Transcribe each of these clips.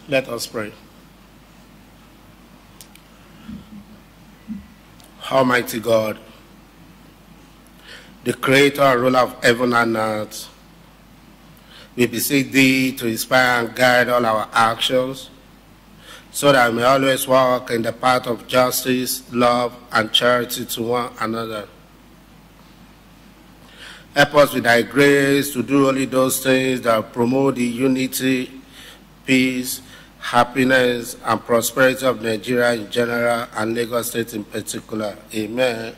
Let us pray. Almighty God, the creator and ruler of heaven and earth, we beseech thee to inspire and guide all our actions so that we may always walk in the path of justice, love, and charity to one another. Help us with thy grace to do only those things that promote the unity, peace, happiness, and prosperity of Nigeria in general and Lagos State in particular. Amen.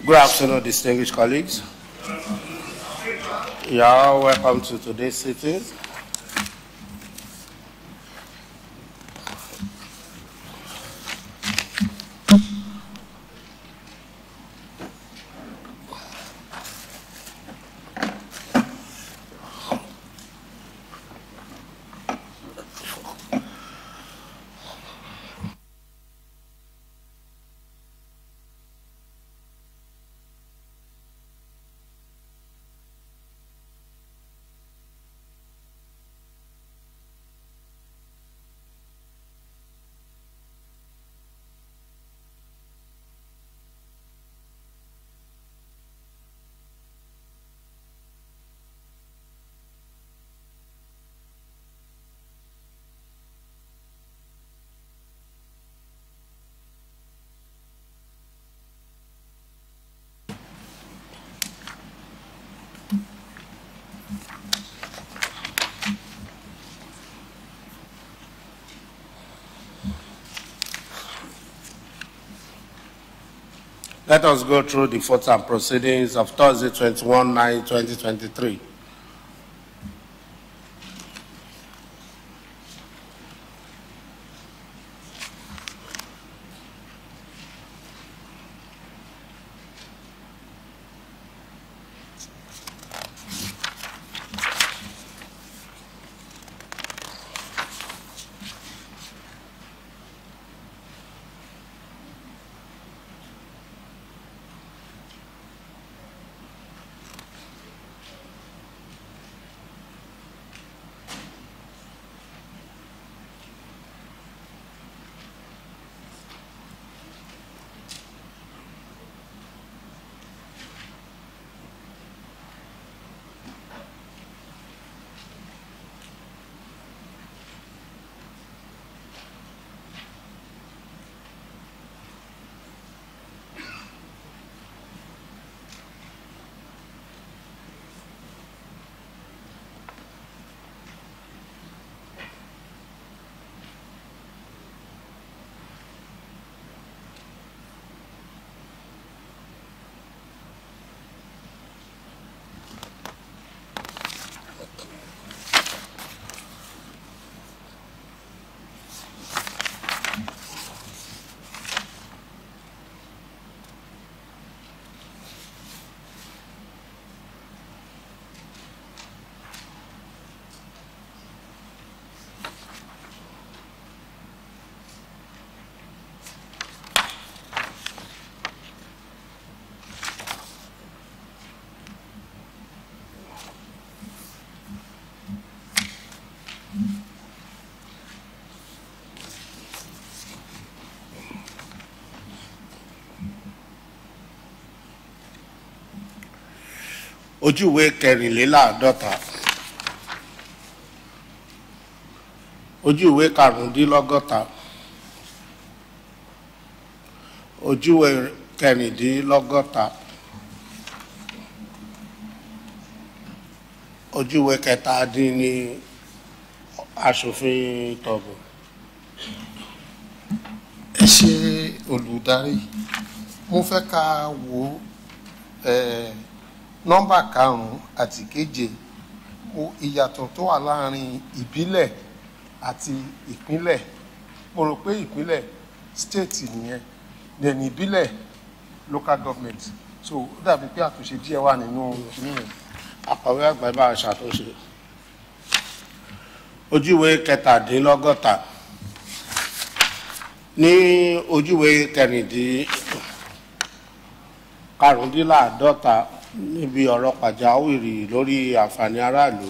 Good afternoon, distinguished colleagues. You are all welcome to today's sitting. Let us go through the votes and proceedings of Thursday, 21/9/2023. Ojúwe kẹrìnléláàádọ́ta, ojúwe karùndínlọ́gọ́ta, ojúwe kẹrìndínlọ́gọ́ta, ojúwe kẹtàdínní aṣòfin tọ̀gùn. Ẹ ṣé olùdarí, mo fẹ́ ká wo nọ́mbà 5 àti 7 ìyàtọ̀ tó wà láàrin ìbílẹ̀ àti ìpínlẹ̀. Mo rò pé ìpínlẹ̀ state nìyẹn, then ìbílẹ̀ local government. So ó dàbí pé àtúnṣe díẹ̀ wà nínú ìyẹn. Akọ̀wé àgbà bá ṣàtúnṣe. Ojúwe kẹtàdínlọ́gọ́ta, ní ojúwe karùndínláàádọ́ta níbi ọ̀rọ̀ pàjáwìrì lórí àǹfààní aráàlú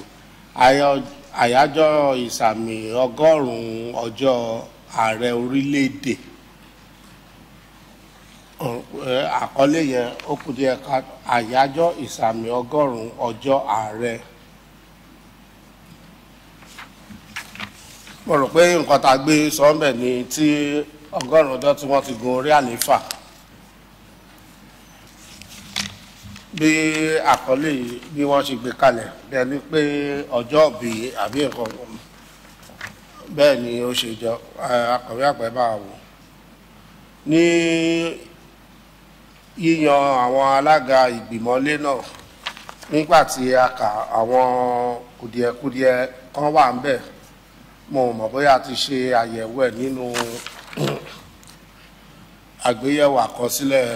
àyájọ́ ìsàmì 100 ọjọ́ ààrẹ orílẹ̀-èdè àkọlé yẹn ó kù díẹ̀ ká àyájọ́ ìsàmì 100 ọjọ́ ààrẹ. mo rò pé nǹkan tá a gbé sọ́ńbẹ̀ ni tí 100 ọjọ́ tí wọ́n ti gun orí àlééfà. bí àkọlé bí wọ́n ṣe gbé kalẹ̀ bẹ́ẹ̀ ni pé ọjọ́ ìbí àbí nǹkan bẹ́ẹ̀ ni ó ṣe jọ akọ̀wé àgbẹ̀ bá wò ní yíyan àwọn alága ìgbìmọ̀lé náà nígbà tí a kà àwọn kùdìẹ̀kudiẹ kan wà ń bẹ̀ mo mọ̀ bóyá a ti ṣe àyẹ̀wò ẹ̀ nínú àgbéyẹ̀wò àkọsílẹ̀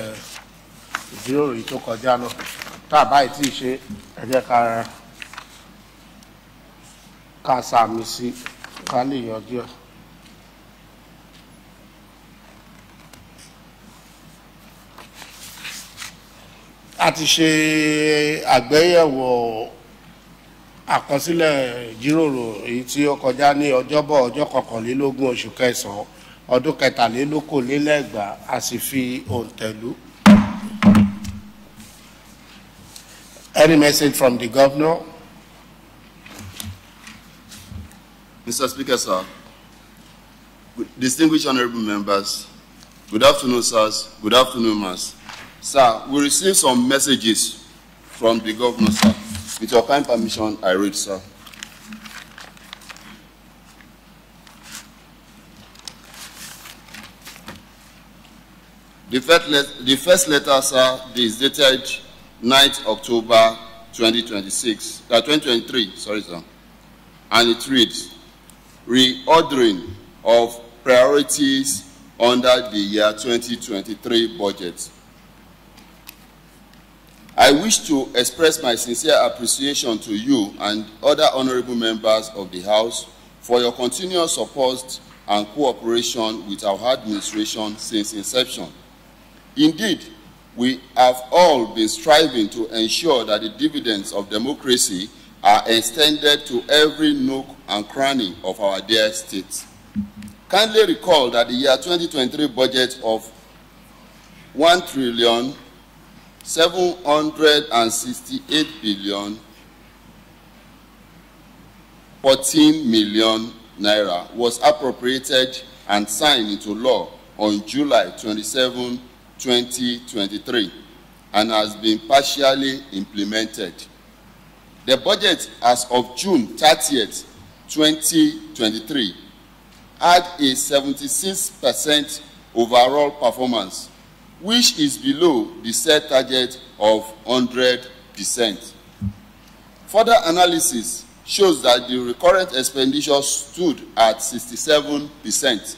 ìjíròrò yìí tó kọjá náà tá a báyìí tí ì ṣe ẹ jẹ́ ká sàmì sí ká lè yanjú ẹ̀. a ti ṣe àgbéyẹ̀wò àkọsílẹ̀ ìjíròrò èyí tí ó kọjá ní ọjọ́bọ̀ ọjọ́ 21 oṣù kẹsàn-án ọdún 2023 a sì fi òǹtẹ̀lú. Any message from the governor? Mr. Speaker, sir, distinguished honorable members, good afternoon, sirs, good afternoon, mass. Sir, we received some messages from the governor, sir. With your kind permission, I read, sir. The first letter, sir, is dated 9th October 2023, sorry, sir. And it reads, reordering of priorities under the year 2023 budget. I wish to express my sincere appreciation to you and other honorable members of the House for your continuous support and cooperation with our administration since inception. Indeed, we have all been striving to ensure that the dividends of democracy are extended to every nook and cranny of our dear state. Kindly recall that the year 2023 budget of 1,768,014,000,000 naira was appropriated and signed into law on July 27, 2023 and has been partially implemented. The budget as of June 30th, 2023 had a 76% overall performance, which is below the set target of 100%. Further analysis shows that the recurrent expenditure stood at 67%,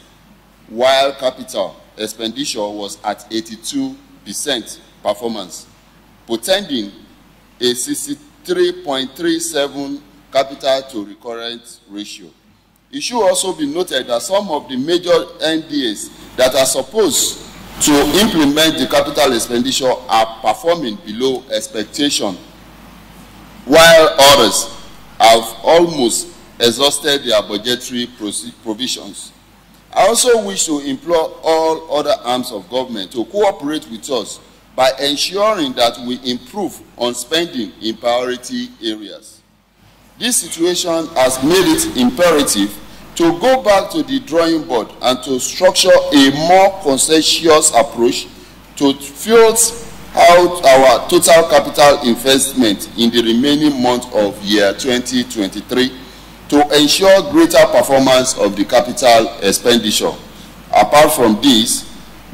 while capital expenditure was at 82% performance, portending a 63.37 capital to recurrent ratio. It should also be noted that some of the major NDAs that are supposed to implement the capital expenditure are performing below expectation, while others have almost exhausted their budgetary provisions. I also wish to implore all other arms of government to cooperate with us by ensuring that we improve on spending in priority areas. This situation has made it imperative to go back to the drawing board and to structure a more conscientious approach to filter out our total capital investment in the remaining months of year 2023 to ensure greater performance of the capital expenditure. Apart from this,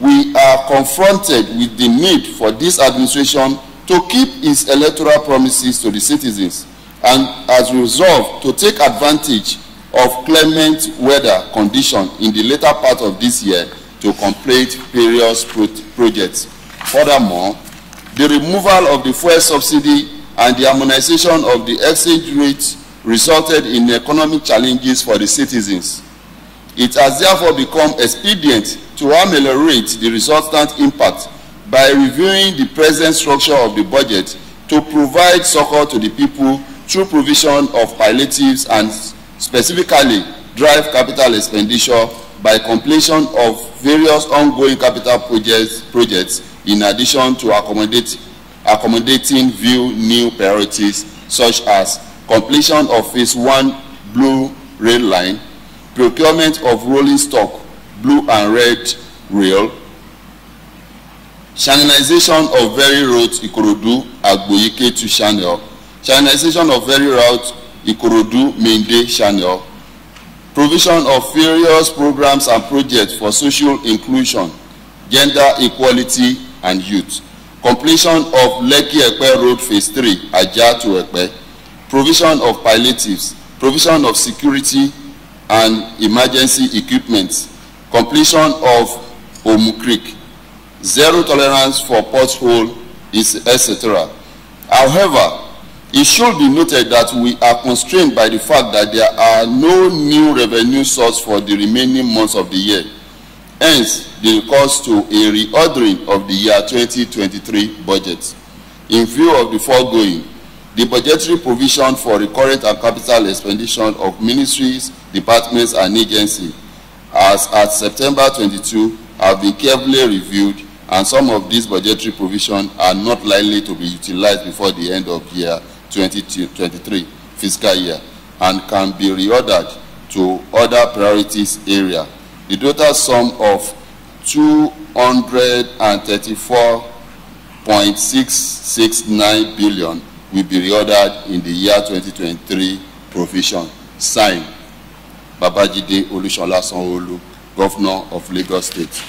we are confronted with the need for this administration to keep its electoral promises to the citizens and has resolved to take advantage of clement weather conditions in the later part of this year to complete various projects. Furthermore, the removal of the fuel subsidy and the harmonization of the exchange rate resulted in economic challenges for the citizens. It has therefore become expedient to ameliorate the resultant impact by reviewing the present structure of the budget to provide succor to the people through provision of palliatives and specifically drive capital expenditure by completion of various ongoing capital projects in addition to accommodating new priorities such as completion of phase 1 blue rail line, procurement of rolling stock blue and red rail, channelization of ferry route Ikorodu Agboyike to channel, channelization of ferry route Ikorodu Mende channel, provision of various programs and projects for social inclusion, gender equality and youth, completion of Lekki-Epe Road Phase 3 Ajah to Epe, provision of palliatives, provision of security and emergency equipment, completion of Omu Creek, zero tolerance for pothole, etc. However, it should be noted that we are constrained by the fact that there are no new revenue source for the remaining months of the year. Hence, the recourse to a reordering of the year 2023 budget. In view of the foregoing, the budgetary provision for recurrent and capital expenditure of ministries, departments, and agencies as at September 22 have been carefully reviewed, and some of these budgetary provisions are not likely to be utilized before the end of year 2023 fiscal year and can be reordered to other priorities area. The total sum of 234.669 billion will be reordered in the year 2023 provision. Signed, Babajide Olusola Sanwo-Olu, Governor of Lagos State.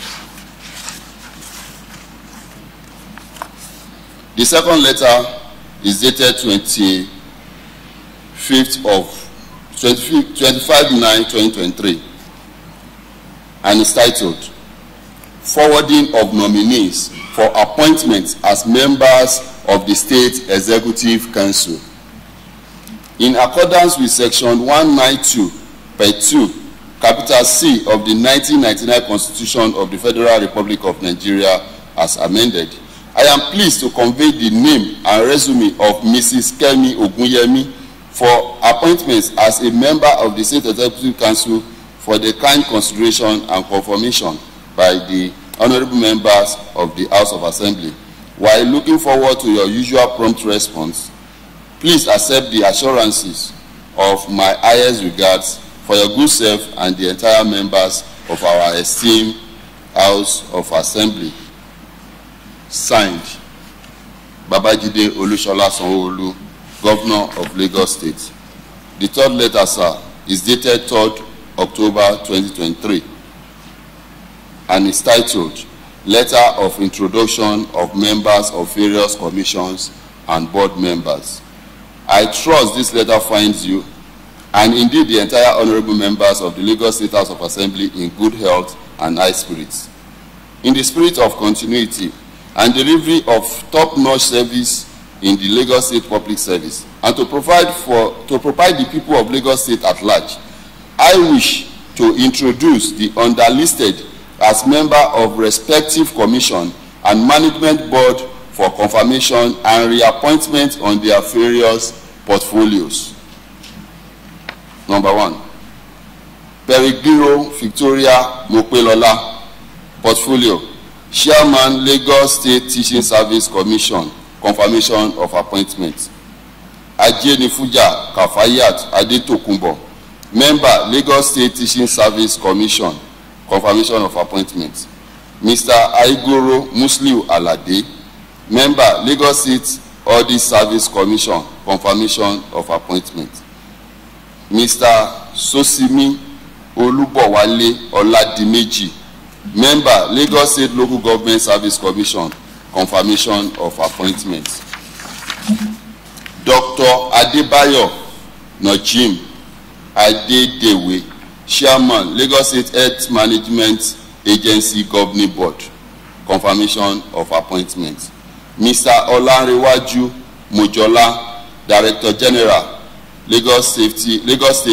The second letter is dated 25/9/2023 and is titled Forwarding of Nominees for Appointment as Members of the State Executive Council. In accordance with Section 192(2) capital C of the 1999 Constitution of the Federal Republic of Nigeria as amended, I am pleased to convey the name and resume of Mrs. Kemi Ogunyemi for appointments as a member of the State Executive Council for the kind consideration and confirmation by the honorable members of the House of Assembly. While looking forward to your usual prompt response, please accept the assurances of my highest regards for your good self and the entire members of our esteemed House of Assembly. Signed, Babajide Olusola Sanwo-Olu, Governor of Lagos State. The third letter, sir, is dated 3rd October 2023 and is titled Letter of Introduction of Members of Various Commissions and Board Members. I trust this letter finds you, and indeed the entire honorable members of the Lagos State House of Assembly, in good health and high spirits. In the spirit of continuity and delivery of top-notch service in the Lagos State Public Service, and to provide the people of Lagos State at large, I wish to introduce the underlisted as member of respective commission and management board for confirmation and reappointment on their various portfolios. Number 1, Perigiro Victoria Mopelola, portfolio, Chairman, Lagos State Teaching Service Commission, confirmation of appointment. Ajenifuja Kafayat Adetokunbo, member, Lagos State Teaching Service Commission, confirmation of appointment. Mr. Aigoro Musliu Alade, member, Lagos State Audit Service Commission, confirmation of appointment. Mr. Sosimi Olubowale Oladimeji, member, Lagos State Local Government Service Commission, confirmation of appointment. Dr. Adebayo Nojim Adedewe, Chairman, Lagos State Health Management Agency Governing Board, confirmation of appointment. Mr. Olanrewaju Mojola, Director General, Lagos State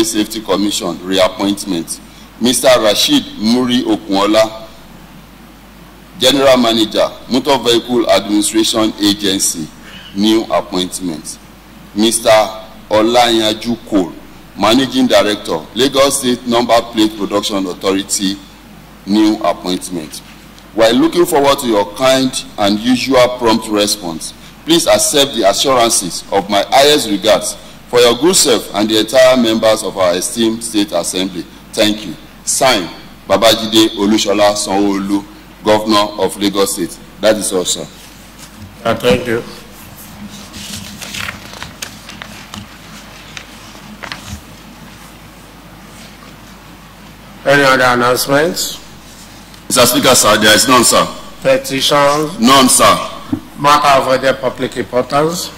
Safety Commission, reappointment. Mr. Rashid Muri Okunola, General Manager, Motor Vehicle Administration Agency, new appointment. Mr. Olayaju Cole, Managing Director, Lagos State Number Plate Production Authority, new appointment. While looking forward to your kind and usual prompt response, please accept the assurances of my highest regards for your good self and the entire members of our esteemed State Assembly. Thank you. Signed, Babajide Olushola Sanwo-Olu, Governor of Lagos State. That is all, sir. Thank you. Any other announcements? Mr. Speaker, sir, there is none, sir. Petitions? None, sir. Matter of the public importance?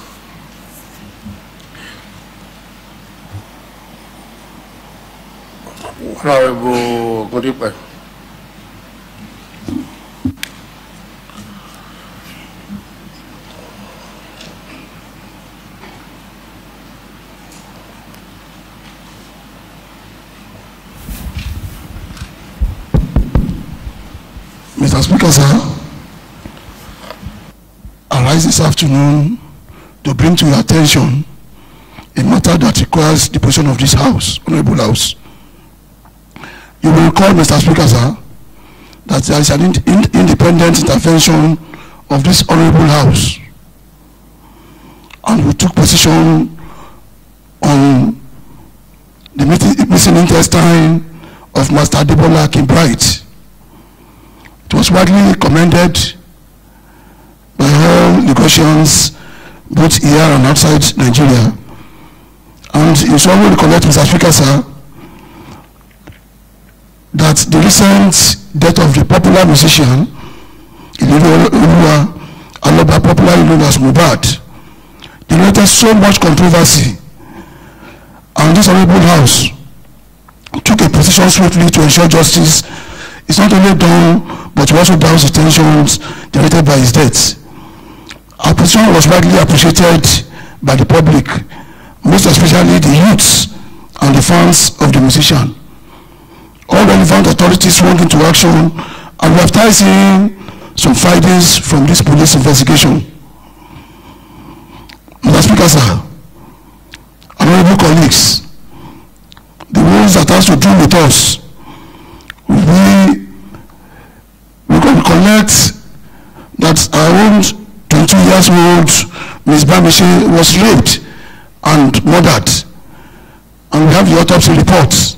Honorable Godipe. Mr. Speaker, sir, I rise this afternoon to bring to your attention a matter that requires the position of this House, Honorable House. You will recall, Mr. Speaker, sir, that there is an independent intervention of this Honorable House, and we took position on the missing intestine of Master Adebola Kimbright. It was widely commended by all negotiations, both here and outside Nigeria. And you shall recollect, Mr. Speaker, sir, that the recent death of the popular musician, Aloba, popularly known as Mohbad, generated so much controversy, and this Honorable House took a position swiftly to ensure justice is not only done, but also douse the tensions generated by his death. Our position was widely appreciated by the public, most especially the youths and the fans of the musician. All relevant authorities swung into action, and we have started seeing some findings from this police investigation. Mr. Speaker, sir, honorable colleagues, the ones that has to do with us, we can collect that our own 22-year-old Ms. Bamishe was raped and murdered, and we have the autopsy reports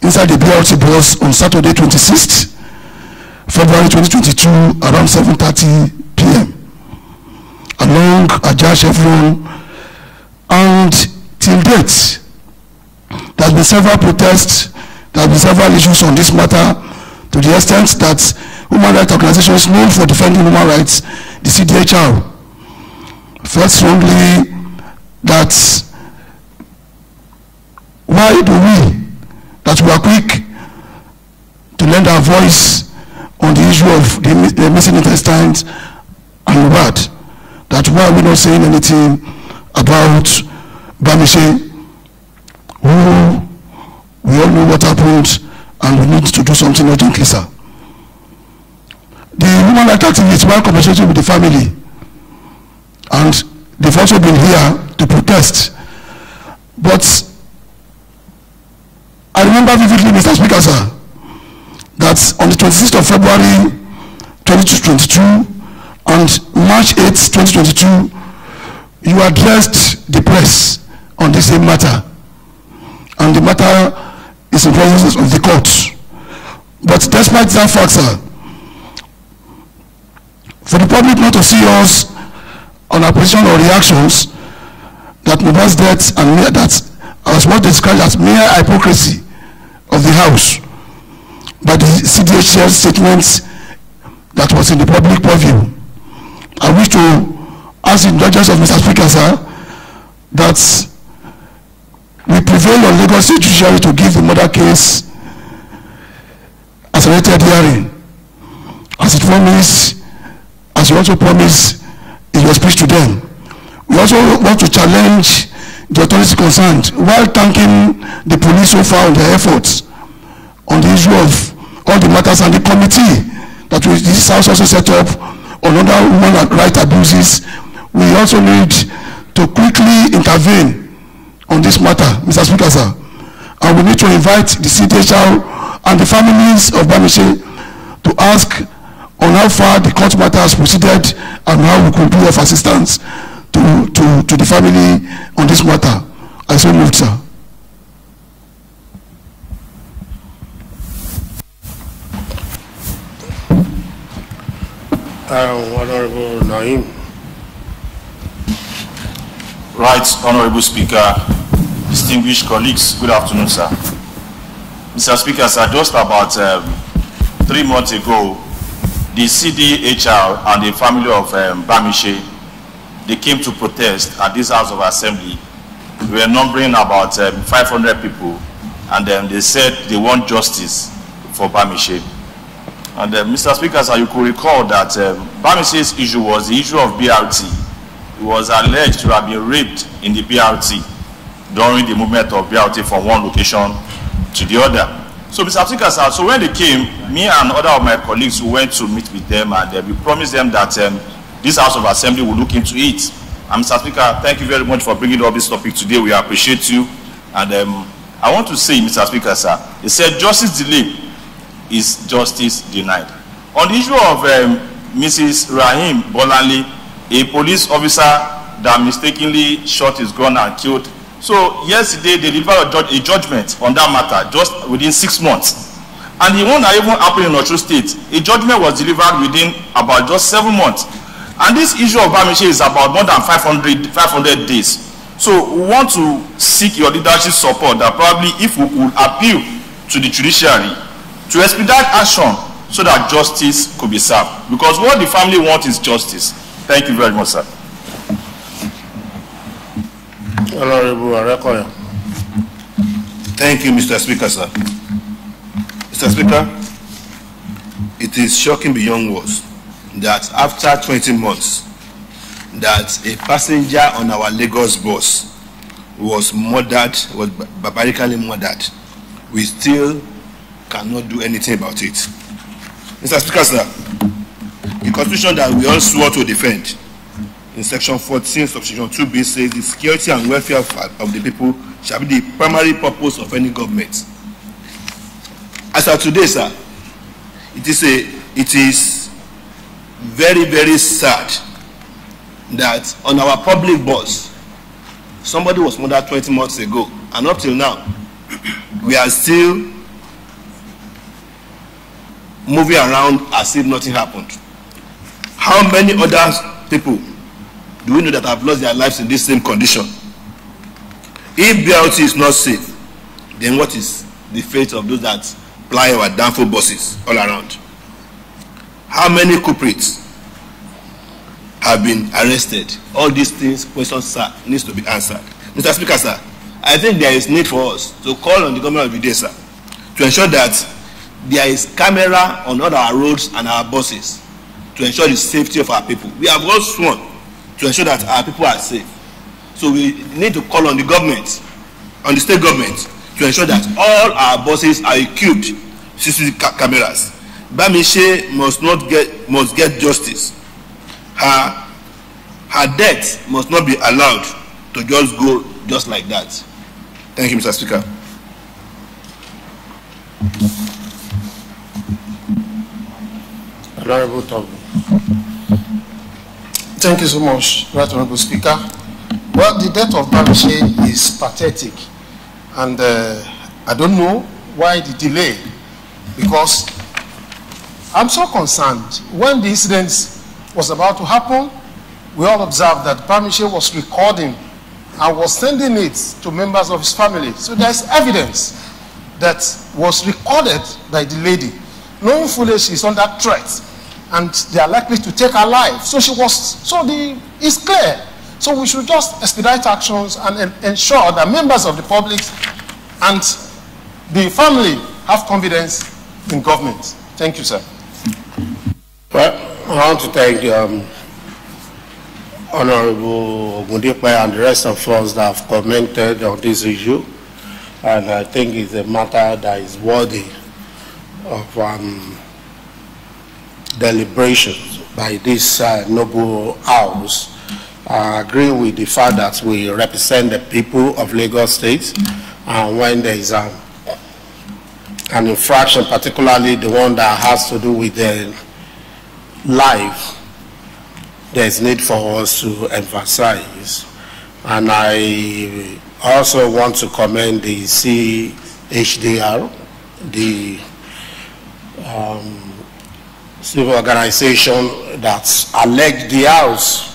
inside the BRT bus on Saturday 26th February 2022 around 7:30 p.m. along Ajah Chevron, and till date there has been several protests, there have been several issues on this matter, to the extent that human rights organizations known for defending human rights, the CDHR, felt strongly that why do we, that we are quick to lend our voice on the issue of the missing intestines and Mohbad, that why are we not saying anything about Bamishe, who we all know what happened, and we need to do something urgently, sir. The human rights activists were conversating with the family, and they've also been here to protest. But I remember vividly, Mr. Speaker, sir, that on the 26th of February 2022 and March 8th, 2022, you addressed the press on the same matter, and the matter is in presence of the court. But despite that fact, sir, for the public not to see us on our position or reactions, that Mohbad's death and that as what described as mere hypocrisy of the House by the CDHR statements that was in the public purview, I wish to ask the indulgence of Mr. Speaker, sir, that we prevail on Lagos State Judiciary to give the murder case accelerated hearing, as it promised, as you also promised in your speech to them. We also want to challenge the authorities concerned while thanking the police so far on their efforts on the issue of all the matters, and the committee that this House also set up on other human rights abuses we also need to quickly intervene on this matter, Mr. Speaker, sir. And we need to invite the CDHR and the families of Bamishe to ask on how far the court matter has proceeded and how we could be of assistance to the family on this matter. I so moved, sir. Honorable Naim. Right, Honorable Speaker, distinguished colleagues, good afternoon, sir. Mr. Speaker, sir, just about 3 months ago, the CDHR and the family of Bamishe, they came to protest at this House of Assembly. We were numbering about 500 people, and they said they want justice for Bamishe. And Mr. Speaker, sir, you could recall that Bamishe's issue was the issue of BRT. He was alleged to have been raped in the BRT during the movement of BRT from one location to the other. So, Mr. Speaker, sir, so when they came, me and other of my colleagues who went to meet with them, and we promised them that this House of Assembly will look into it. And Mr. Speaker, thank you very much for bringing up this topic today. We appreciate you. And I want to say, Mr. Speaker, sir, they said justice delayed is justice denied. On the issue of Mrs. Rahim Bolanle, a police officer that mistakenly shot his gun and killed. So yesterday they delivered a judgment on that matter just within 6 months. And the one that even happened in Osun State, a judgment was delivered within about just 7 months. And this issue of Bamishe is about more than 500 days. So we want to seek your leadership support that probably if we could appeal to the judiciary to expedite action so that justice could be served. Because what the family wants is justice. Thank you very much, sir. Honorable Arekoya. Thank you, Mr. Speaker, sir. Mr. Speaker, it is shocking beyond words that after 20 months that a passenger on our Lagos bus was barbarically murdered. We still cannot do anything about it. Mr. Speaker, sir, the Constitution that we all swore to defend in Section 14, Subsection 2B says the security and welfare of the people shall be the primary purpose of any government. As of today, sir, it is very, very sad that on our public bus, somebody was murdered 20 months ago, and up till now, we are still moving around as if nothing happened. How many other people do we know that have lost their lives in this same condition? If BRT is not safe, then what is the fate of those that ply our downfall buses all around? How many culprits have been arrested? All these things, questions, sir, needs to be answered. Mr. Speaker, sir, I think there is need for us to call on the government of the day, sir, to ensure that there is camera on all our roads and our buses to ensure the safety of our people. We have all sworn to ensure that our people are safe. So we need to call on the government, on the state government, to ensure that all our buses are equipped with CCTV cameras. Bamishe must get justice. Her death must not be allowed to just go just like that. Thank you, Mr. Speaker. Honorable Tom. Thank you so much, Right Honorable Speaker. Well, the death of Bamishe is pathetic, and I don't know why the delay, because I'm so concerned. When the incident was about to happen, we all observed that Bamishe was recording and was sending it to members of his family. So there's evidence that was recorded by the lady, knowing fully she's under threat and they are likely to take her life. So it's clear. So we should just expedite actions and ensure that members of the public and the family have confidence in government. Thank you, sir. Well, I want to thank Honorable Ogundipe and the rest of us that have commented on this issue. And I think it's a matter that is worthy of deliberations by this noble house I agree with the fact that we represent the people of Lagos State, and when there is an infraction, particularly the one that has to do with the life, there is need for us to emphasize. And I also want to commend the CHDR, the civil organization that alleged the House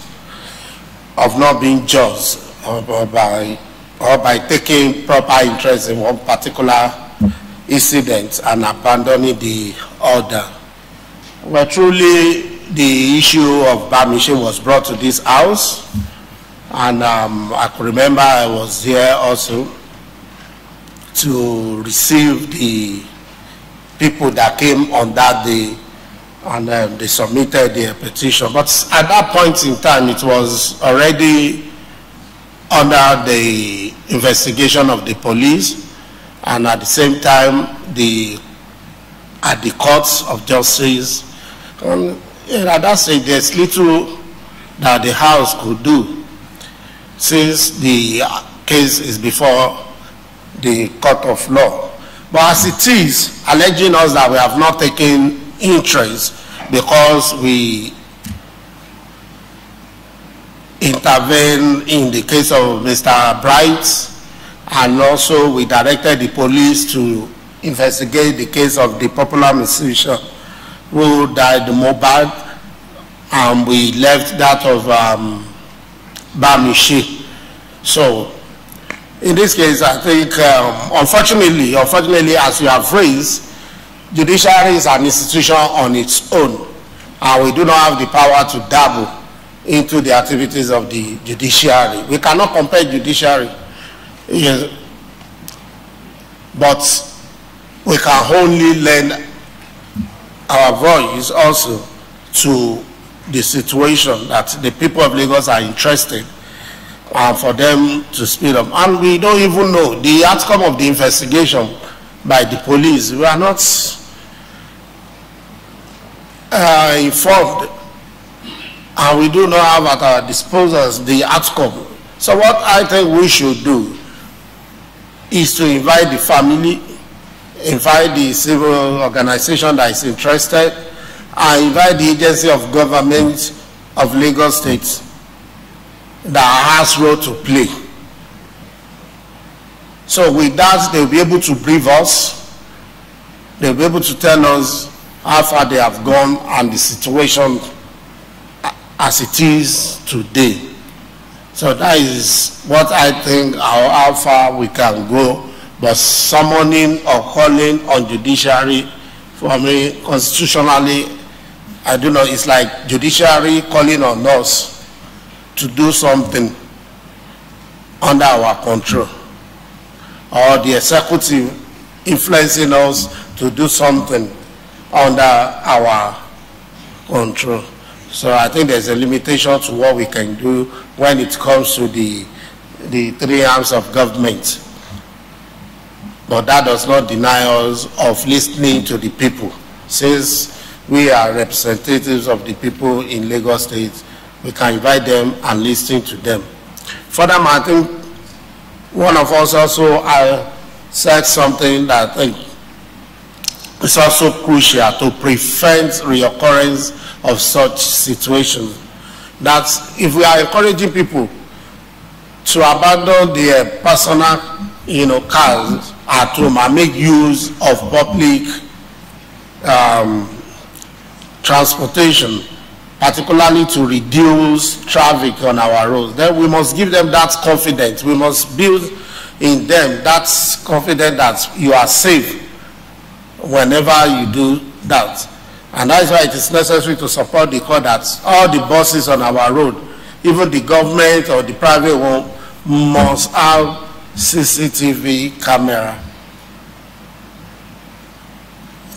of not being just or by taking proper interest in one particular incident and abandoning the other. Well, truly, the issue of Bamishe was brought to this House, and I could remember I was there also to receive the people that came on that day, and they submitted their petition. But at that point in time, it was already under the investigation of the police, and at the same time, at the courts of justice. At that stage, there's little that the House could do, since the case is before the court of law. But as it is, alleging us that we have not taken interest because we intervened in the case of Mr. Bright, and also we directed the police to investigate the case of the popular musician who died in Mohbad, and we left that of Bamishe. So in this case, I think, unfortunately, as you have raised, judiciary is an institution on its own, and we do not have the power to dabble into the activities of the judiciary. We cannot compare judiciary, but we can only lend our voice also to the situation that the people of Lagos are interested, for them to speed up. And we don't even know the outcome of the investigation by the police. We are not informed, and we do not have at our disposal the outcome. So what I think we should do is to invite the family, invite the civil organization that is interested, and invite the agency of government of Lagos State that has role to play. So with that, they'll be able to brief us, they'll be able to tell us how far they have gone and the situation as it is today. So that is what I think, how far we can go. But summoning or calling on judiciary, for me, constitutionally, I don't know, it's like judiciary calling on us to do something under our control, or the executive influencing us to do something under our control. So I think there's a limitation to what we can do when it comes to the three arms of government. But that does not deny us of listening to the people. Since we are representatives of the people in Lagos State, we can invite them and listen to them. Furthermore, I think one of us also said something that I think is also crucial to prevent reoccurrence of such situations. That if we are encouraging people to abandon their personal, cars at home and make use of public transportation, particularly to reduce traffic on our roads, then we must give them that confidence. We must build in them that confidence that you are safe whenever you do that. And that's why it is necessary to support the call that all the buses on our road, even the government or the private one, must have CCTV camera.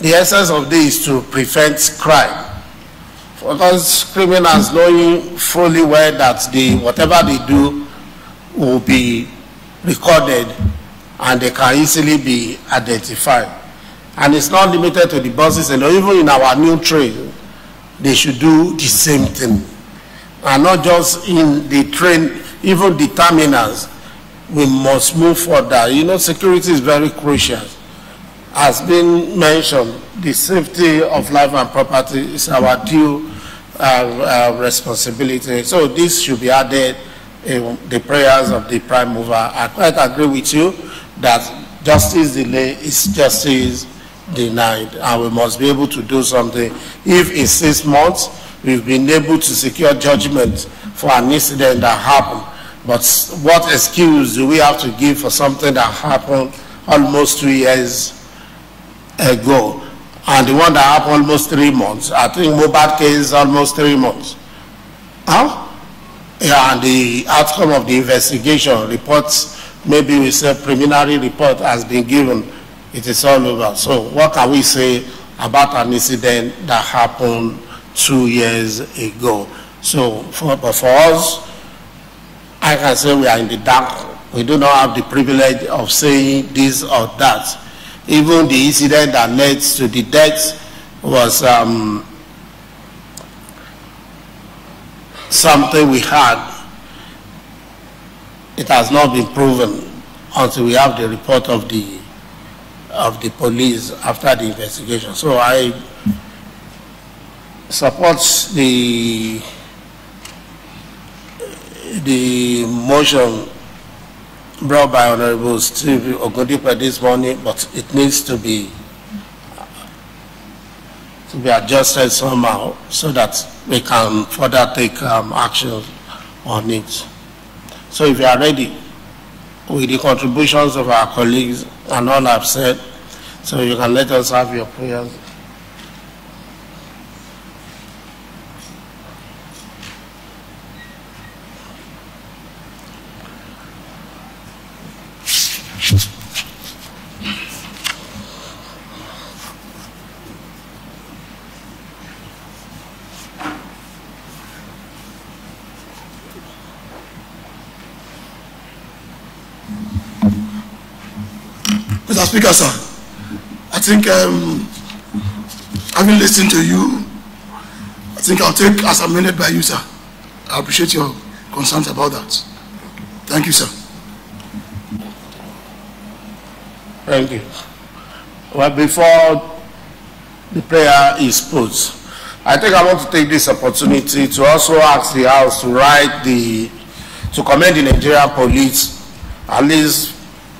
The essence of this is to prevent crime. Because criminals knowing fully well that whatever they do will be recorded and they can easily be identified. And it's not limited to the buses, and even in our new trade, they should do the same thing. and not just in the train, even the terminals. We must move further. You know, security is very crucial. As been mentioned, the safety of life and property is our due responsibility. So this should be added in the prayers of the prime mover. I quite agree with you that justice delayed is justice denied, and we must be able to do something. If in 6 months we've been able to secure judgment for an incident that happened, but what excuse do we have to give for something that happened almost 2 years ago? And the one that happened almost 3 months, I think Mobile case almost 3 months. Huh? Yeah, and the outcome of the investigation reports, maybe we say preliminary report has been given, it is all over. So what can we say about an incident that happened 2 years ago? So for us, I can say we are in the dark. We do not have the privilege of saying this or that. Even the incident that led to the death was something we had. It has not been proven until we have the report of the police after the investigation. So I support the motion brought by Honorable Steve Ogodipe this morning, but it needs to be adjusted somehow so that we can further take action on it. So if you are ready with the contributions of our colleagues and all I've said, so you can let us have your prayers. Mr. Speaker, sir, I think having listened to you, I think I'll take as amended by you, sir. I appreciate your concerns about that. Thank you, sir. Thank you. Well, before the prayer is put, I think I want to take this opportunity to also ask the House to to commend the Nigerian police. At least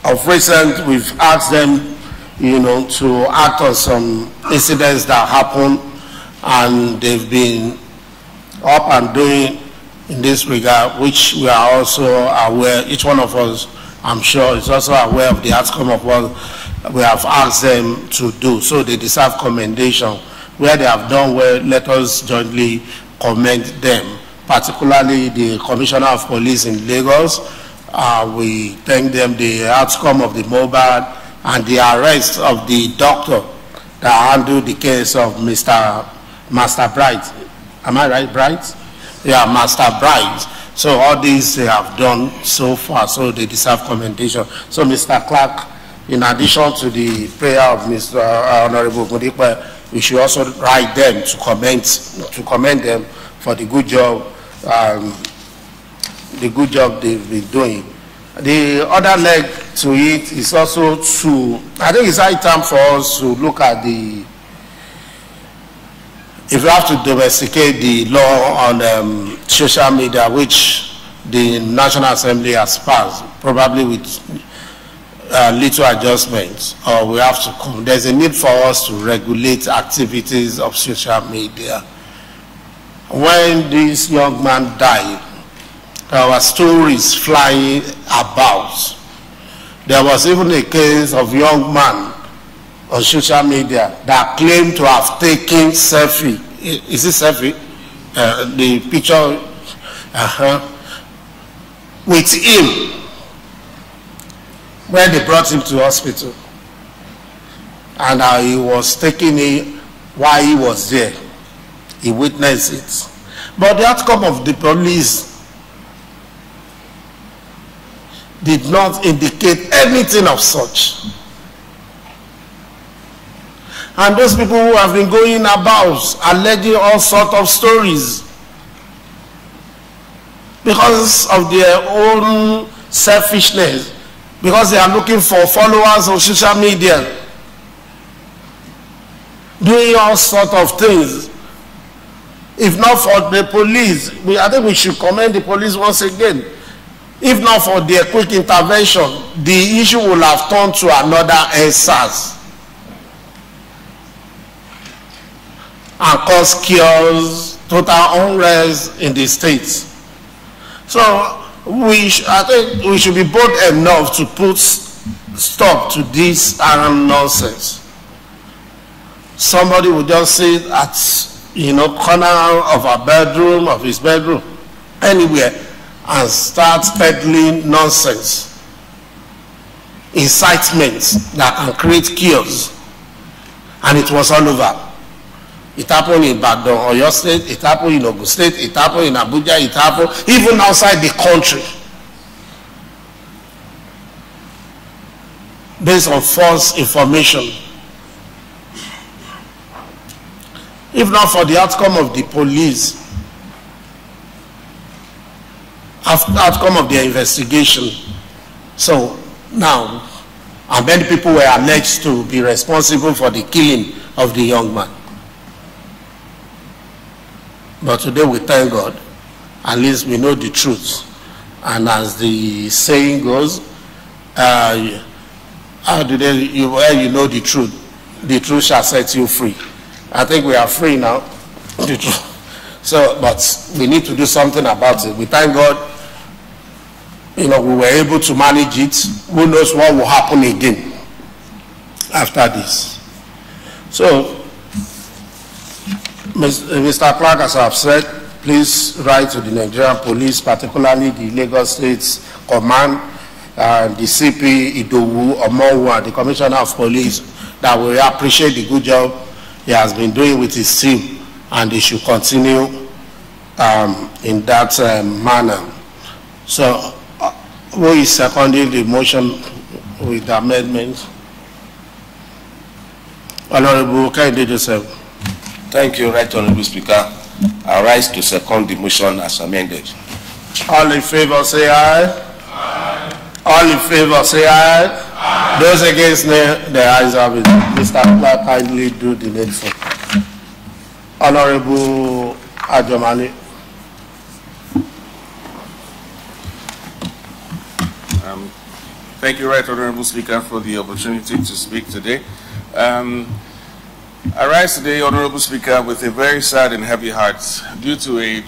of recent, we've asked them, you know, to act on some incidents that happened, and they've been up and doing in this regard, which we are also aware. Each one of us, I'm sure, is also aware of the outcome of what we have asked them to do. So they deserve commendation. Where they have done well, let us jointly commend them, particularly the Commissioner of Police in Lagos. We thank them, the outcome of the mobile and the arrest of the doctor that handled the case of Master Bright. Am I right, Bright? Yeah, Master Bright. So all these they have done so far, so they deserve commendation. So Mr. Clark, in addition to the prayer of Mr. Honorable Ogodipe, we should also write them to commend them for the good job they've been doing. The other leg to it is also I think it's high time for us to look at if we have to domesticate the law on social media, which the National Assembly has passed, probably with little adjustments, or we have to there's a need for us to regulate activities of social media. When this young man died, there were stories flying about. There was even a case of a young man on social media that claimed to have taken selfie. Is it selfie? The picture with him when they brought him to hospital, and he was taking it while he was there. He witnessed it. But the outcome of the police did not indicate anything of such. And those people who have been going about alleging all sorts of stories, because of their own selfishness, because they are looking for followers on social media, doing all sorts of things. If not for the police, I think we should commend the police once again. If not for their quick intervention, the issue will have turned to another SARS and cause chaos, total unrest in the states. So I think we should be bold enough to put stop to this nonsense. Somebody will just sit at corner of a bedroom, of his bedroom, anywhere, and start peddling nonsense, incitements that can create chaos. And it was all over. It happened in Ibadan, Oyo State, it happened in Ogun State, it happened in Abuja, it happened even outside the country. Based on false information. If not for the outcome of the police, outcome of their investigation. So now, and many people were alleged to be responsible for the killing of the young man. But today we thank God, at least we know the truth. And as the saying goes, how do they, where you know the truth shall set you free. I think we are free now. So, but we need to do something about it. We thank God, we were able to manage it. Who knows what will happen again after this. So, Mr. Clark, as I have said, please write to the Nigerian police, particularly the Lagos State Command, and the CP Idowu Omowu, and the Commissioner of Police, that we appreciate the good job he has been doing with his team, and they should continue in that manner. So, who is seconding the motion with the amendment? Honorable Kennedy Joseph. Thank you, Right Honorable Speaker. I rise to second the motion as amended. All in favor say aye. Aye. All in favor say aye. Aye. Those against the ayes have it. Mr. Clark, kindly do the needful. Honorable Ajomani. Thank you, Right Honorable Speaker, for the opportunity to speak today. I rise today, Honorable Speaker, with a very sad and heavy heart due to a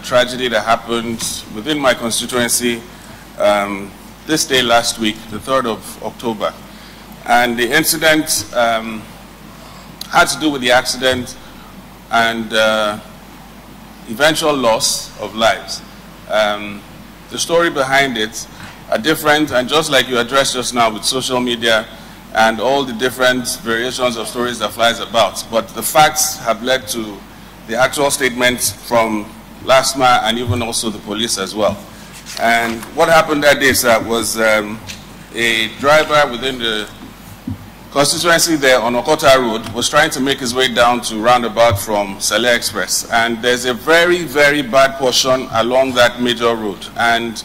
tragedy that happened within my constituency this day last week, the 3rd of October. And the incident had to do with the accident and eventual loss of lives. The story behind it are different, and just like you addressed just now with social media and all the different variations of stories that flies about. But the facts have led to the actual statements from LSHA and even also the police as well. And what happened that day, sir, was a driver within the constituency there on Okota Road was trying to make his way down to roundabout from Saleh Express. And there's a very, very bad portion along that major road. And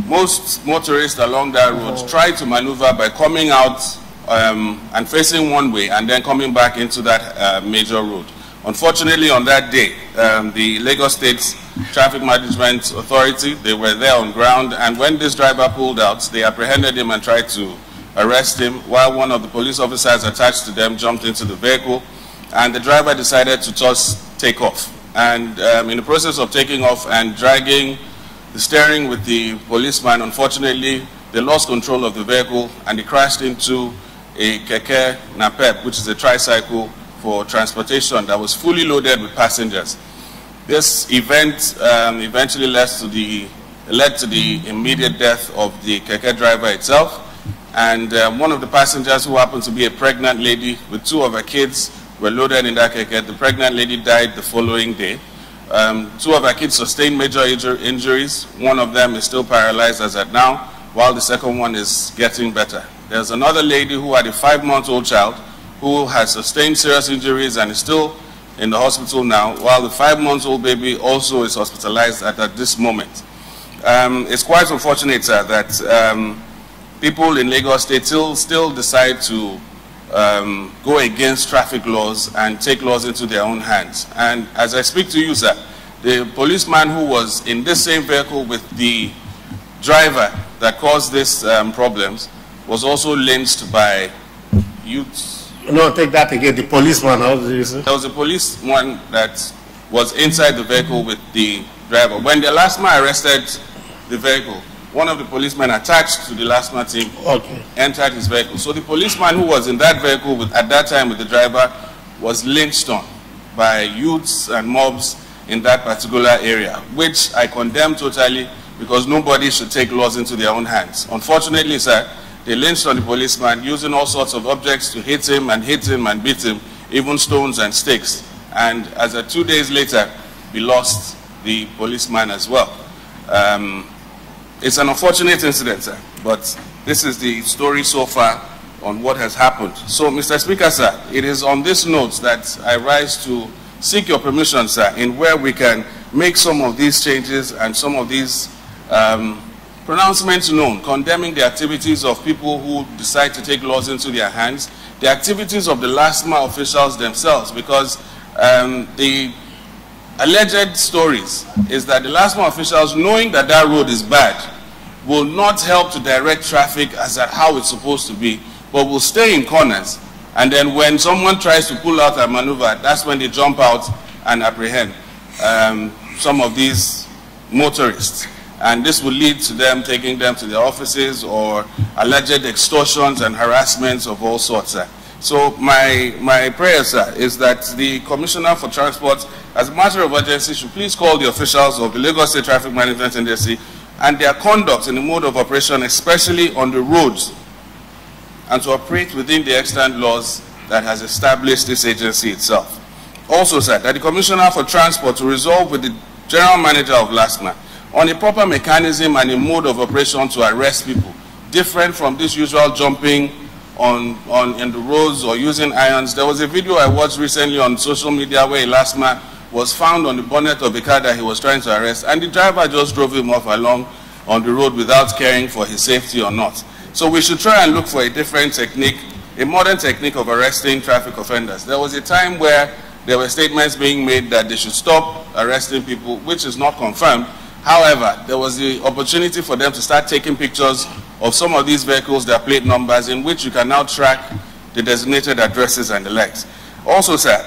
most motorists along that road try to maneuver by coming out and facing one way and then coming back into that major road. Unfortunately, on that day, the Lagos State Traffic Management Authority, they were there on ground, and when this driver pulled out, they apprehended him and tried to arrest him, while one of the police officers attached to them jumped into the vehicle, and the driver decided to just take off. And in the process of taking off and dragging the steering with the policeman, unfortunately, they lost control of the vehicle and they crashed into a keke napep, which is a tricycle for transportation that was fully loaded with passengers. This event eventually led to the immediate death of the keke driver itself, and one of the passengers, who happened to be a pregnant lady with 2 of her kids, were loaded in that keke. The pregnant lady died the following day. 2 of her kids sustained major injuries. One of them is still paralyzed as at now, while the second one is getting better. There's another lady who had a 5-month-old child who has sustained serious injuries and is still in the hospital now, while the 5-month-old baby also is hospitalized at this moment. It's quite unfortunate, sir, that people in Lagos State still decide to go against traffic laws and take laws into their own hands. And as I speak to you, sir, the policeman who was in this same vehicle with the driver that caused these problems was also lynched by youths. No, take that again. The policeman, how did you say? There was a policeman that was inside the vehicle with the driver. When the LSHA arrested the vehicle, one of the policemen attached to the LSHA team entered his vehicle. So the policeman who was in that vehicle at that time with the driver was lynched on by youths and mobs in that particular area, which I condemn totally, because nobody should take laws into their own hands. Unfortunately, sir, they lynched on the policeman using all sorts of objects to hit him and beat him, even stones and sticks. And as of 2 days later, we lost the policeman as well. It's an unfortunate incident, sir, but this is the story so far on what has happened. So, Mr. Speaker, sir, it is on this note that I rise to seek your permission, sir, in where we can make some of these changes and some of these pronouncements known, condemning the activities of people who decide to take laws into their hands, the activities of the LSHA officials themselves, because the alleged stories is that the LSHA officials, knowing that that road is bad, will not help to direct traffic as at how it's supposed to be, but will stay in corners. And then when someone tries to pull out a maneuver, that's when they jump out and apprehend some of these motorists. And this will lead to them taking them to their offices or alleged extortions and harassments of all sorts, sir. So my prayer, sir, is that the Commissioner for Transport, as a matter of urgency, should please call the officials of the Lagos State Traffic Management Agency and their conduct in the mode of operation, especially on the roads, and to operate within the extant laws that has established this agency itself. Also, sir, that the Commissioner for Transport to resolve with the General Manager of LSHA on a proper mechanism and a mode of operation to arrest people, different from this usual jumping in the roads or using irons. There was a video I watched recently on social media where a LSHA was found on the bonnet of a car that he was trying to arrest, and the driver just drove him off along on the road without caring for his safety or not. So we should try and look for a different technique, a modern technique of arresting traffic offenders. There was a time where there were statements being made that they should stop arresting people, which is not confirmed. However, there was the opportunity for them to start taking pictures of some of these vehicles, their plate numbers, in which you can now track the designated addresses and the likes. Also, sir,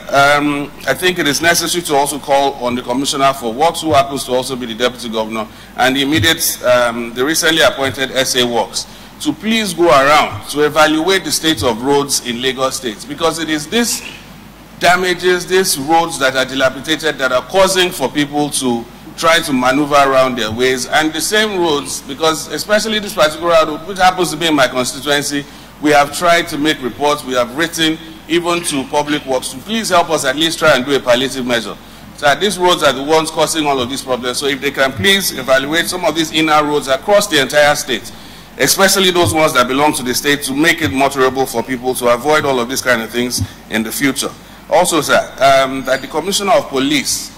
I think it is necessary to also call on the Commissioner for Works, who happens to also be the Deputy Governor, and the immediate, the recently appointed SA Works, to please go around to evaluate the state of roads in Lagos State, because it is this damages, these roads that are dilapidated, that are causing for people to try to maneuver around their ways. And the same roads, because especially this particular road, which happens to be in my constituency, we have tried to make reports, we have written even to Public Works to please help us at least try and do a palliative measure. So these roads are the ones causing all of these problems. So if they can please evaluate some of these inner roads across the entire state, especially those ones that belong to the state, to make it motorable for people to avoid all of these kind of things in the future. Also, sir, that the Commissioner of Police,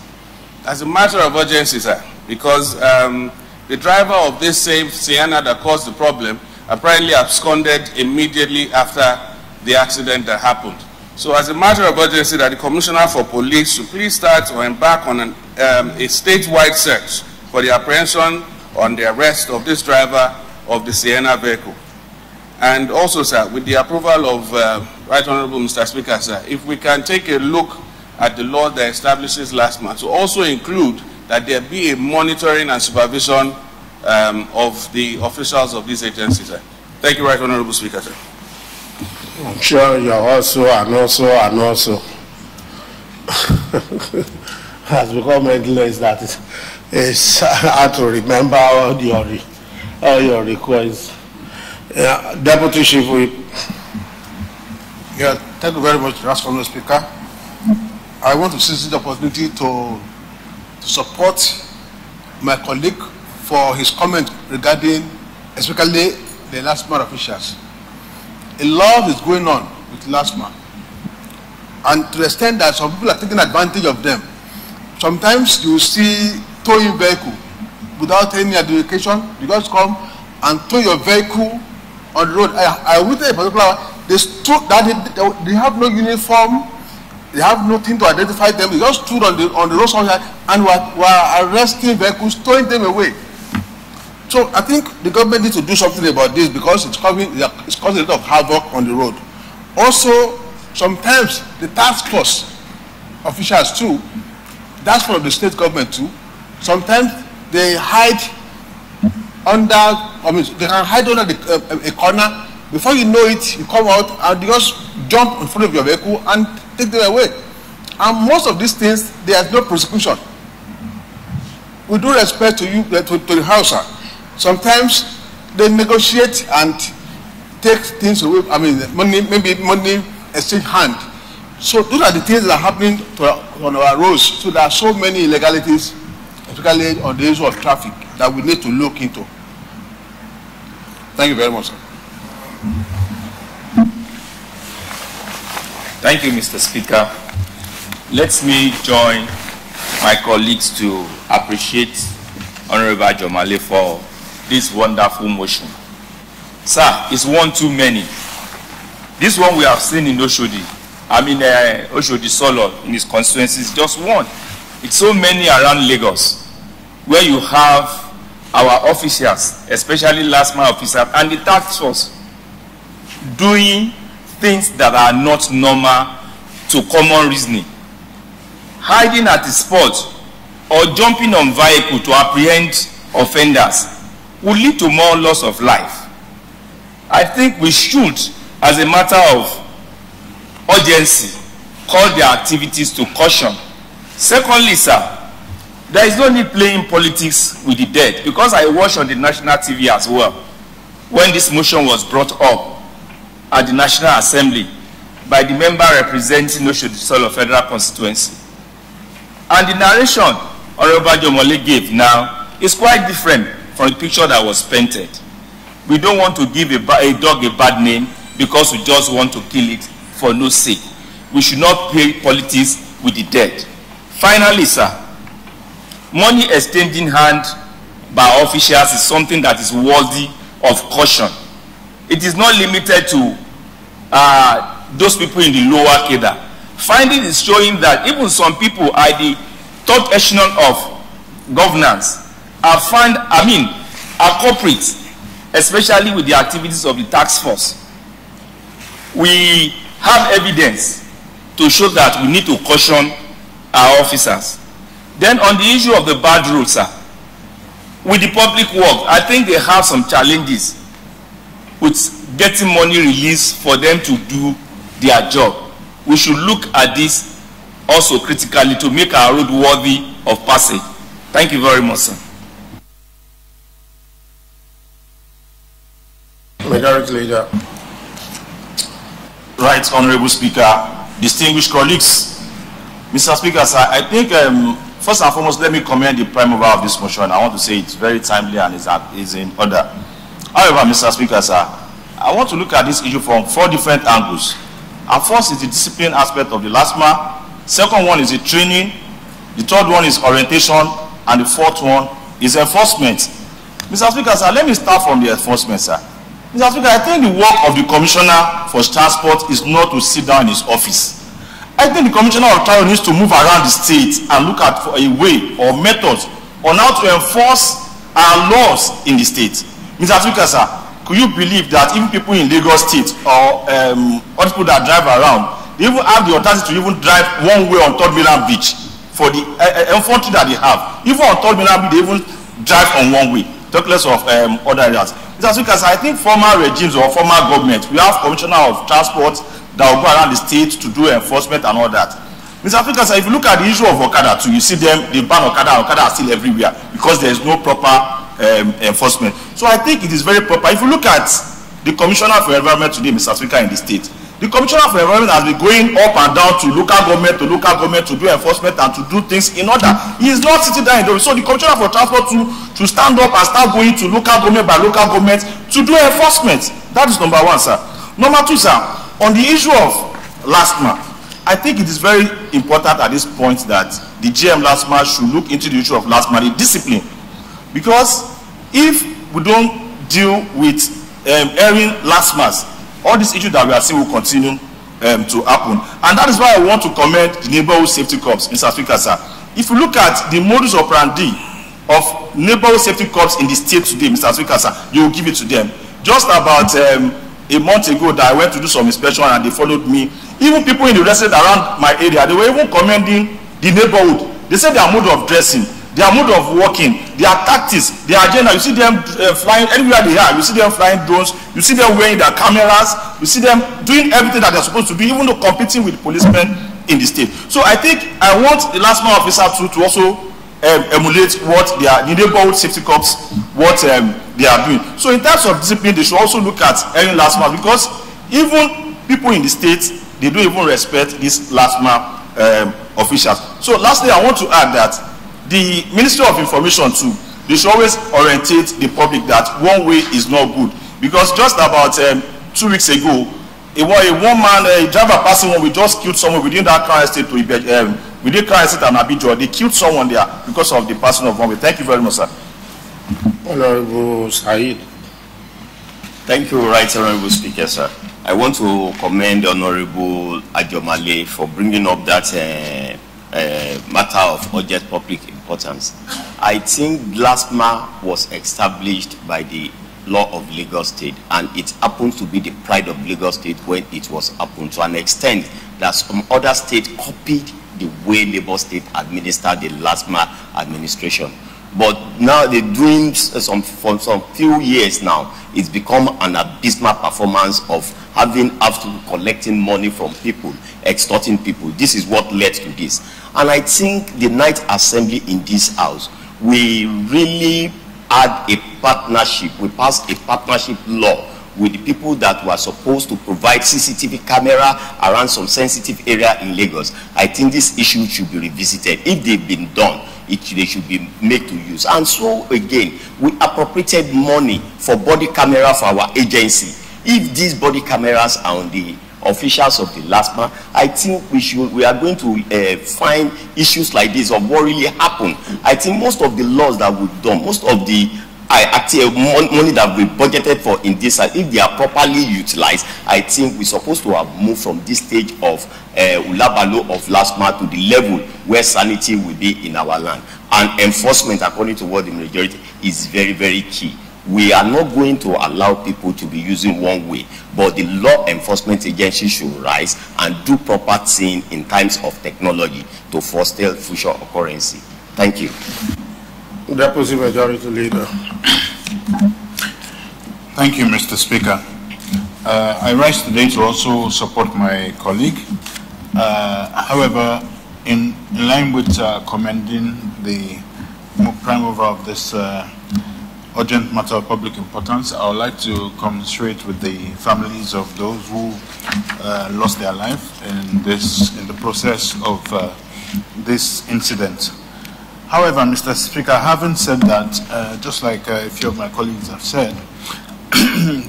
as a matter of urgency, sir, because the driver of this same Sienna that caused the problem apparently absconded immediately after the accident that happened. So as a matter of urgency, that the Commissioner for Police should please start or embark on a statewide search for the apprehension on the arrest of this driver of the Sienna vehicle. And also, sir, with the approval of Right Honorable Mr. Speaker, sir, if we can take a look at the law that establishes LSHA to also include that there be a monitoring and supervision of the officials of these agencies, sir. Thank you, Right Honorable Speaker, sir. I'm sure you're also has become endless that it's hard to remember all your requests. Deputy Chief Whip. Yeah, thank you very much, Honorable Speaker. I want to seize the opportunity to support my colleague for his comment regarding, especially the LSHA officials. A lot is going on with LSHA, and to the extent that some people are taking advantage of them. Sometimes you see towing vehicle without any education. You just come and tow your vehicle on the road. I witnessed a particular, they have no uniform, they have nothing to identify them. They just stood on the road somewhere and were arresting vehicles, towing them away. So I think the government needs to do something about this because it's causing a lot of havoc on the road. Also, sometimes the task force officials too, that's for the state government too, sometimes they hide under, they can hide under a corner. Before you know it, you come out and you just jump in front of your vehicle and take them away. And most of these things, there's no prosecution. With due respect to you, to the House, sometimes they negotiate and take things away. Maybe money exchange hand. So those are the things that are happening on our roads. So there are so many illegalities, particularly on the issue of traffic, that we need to look into. Thank you very much, sir. Thank you, Mr. Speaker. Let me join my colleagues to appreciate Honorable Jomale for this wonderful motion. Sir, it's one too many. This one we have seen in Oshodi, Oshodi Solo in his constituency is just one. It's so many around Lagos where you have our officers, especially last mile officers and the task force, doing things that are not normal to common reasoning. Hiding at the spot or jumping on vehicle to apprehend offenders will lead to more loss of life. I think we should, as a matter of urgency, call their activities to caution. Secondly, sir, there is no need playing politics with the dead, because I watched on the national TV as well when this motion was brought up at the National Assembly by the member representing Oshodi Solo Federal Constituency. And the narration Honorable Jomale gave now is quite different from the picture that was painted. We don't want to give a dog a bad name because we just want to kill it for no sake. We should not play politics with the dead. Finally, sir, money exchanging hand by officials is something that is worthy of caution. It is not limited to those people in the lower cadre. Finding is showing that even some people at the third echelon of governance are culprits, especially with the activities of the task force. We have evidence to show that we need to caution our officers. Then on the issue of the bad roads, sir, with the public work, I think they have some challenges with getting money released for them to do their job. We should look at this also critically to make our road worthy of passage. Thank you very much, sir. Majority Leader. Right, Honorable Speaker, distinguished colleagues. Mr. Speaker, sir, I think first and foremost, let me commend the prime mover of this motion. I want to say it's very timely and is in order. However, Mr. Speaker, sir, I want to look at this issue from 4 different angles. And first is the discipline aspect of the LSHA. Second one is the training. The third one is orientation. And the fourth one is enforcement. Mr. Speaker, sir, let me start from the enforcement, sir. Mr. Speaker, I think the work of the Commissioner for Transport is not to sit down in his office. I think the Commissioner of Transport needs to move around the state and look at a way or methods on how to enforce our laws in the state. Mr. Speaker, sir, could you believe that even people in Lagos State or other people that drive around, they even have the authority to even drive one way on 3rd Mainland Beach for the infantry that they have. Even on 3rd Mainland Beach, they even drive on one way, talk less of other areas. Mr. Speaker, I think former regimes or former government, we have Commissioner of Transport that will go around the state to do enforcement and all that. Mr. Speaker, if you look at the issue of Okada too, you see them, they ban Okada are still everywhere because there is no proper enforcement. So I think it is very proper. If you look at the Commissioner for Environment today, Mr. Speaker, in the state, the Commissioner for Environment has been going up and down to local government to do enforcement and to do things in order. He is not sitting down in the office. So the Commissioner for Transport to stand up and start going to local government by local government to do enforcement. That is number one, sir. Number two, sir, on the issue of LSHA, I think it is very important at this point that the GM LSHA should look into the issue of LSHA, the discipline. Because if we don't deal with airing LSHA, all these issues that we are seeing will continue to happen. And that is why I want to commend the neighborhood safety corps, Mr. Speaker, sir. If you look at the modus operandi of neighborhood safety corps in the state today, Mr. Speaker, sir, you will give it to them. Just about a month ago that I went to do some inspection and they followed me. Even people in the residence around my area, they were even commending the neighborhood. They said their mode of dressing, their mode of walking, their tactics, their agenda. You see them flying anywhere they are. You see them flying drones. You see them wearing their cameras. You see them doing everything that they're supposed to do, even though competing with policemen in the state. So I think I want the LSHA officer to also emulate what the neighborhood safety corps, what they are doing. So in terms of discipline, they should also look at airing LSHA, because even people in the state, they don't even respect these LSHA officials. So lastly, I want to add that the Ministry of Information too, they should always orientate the public that one way is not good. Because just about 2 weeks ago, a driver passing one, we just killed someone within that crime estate within crime estate and Abidjan. They killed someone there because of the passing of one way. Thank you very much, sir. Honorable Said. Thank you, Right Honorable Speaker, sir. I want to commend Honorable Ajomale for bringing up that matter of urgent public importance. I think LSHA was established by the law of Lagos State, and it happens to be the pride of Lagos State when it was happened to an extent that some other states copied the way Lagos State administered the LSHA administration. But now they're doing for some few years now, it's become an abysmal performance of after collecting money from people, extorting people. This is what led to this. And I think the night assembly in this house, we really had a partnership. We passed a partnership law with the people that were supposed to provide CCTV camera around some sensitive area in Lagos. I think this issue should be revisited. If they've been done, they should be made to use. And so we appropriated money for body camera for our agency. If these body cameras are on the officials of the LSHA, I think we are going to find issues like this of what really happened. I think most of the laws that we've done, most of the money that we budgeted for in this, if they are properly utilized, I think we're supposed to have moved from this stage of ulabalo of LSHA to the level where sanity will be in our land. And enforcement, according to what the majority, is very, very key. We are not going to allow people to be using one way, but the law enforcement agency should rise and do proper thing in times of technology to foster future occurrence. Thank you. Deputy Majority Leader. Thank you, Mr. Speaker. I rise today to also support my colleague. However, in line with commending the prime mover of this urgent matter of public importance, I would like to commiserate with the families of those who lost their life in the process of this incident. However, Mr. Speaker, having said that, just like a few of my colleagues have said,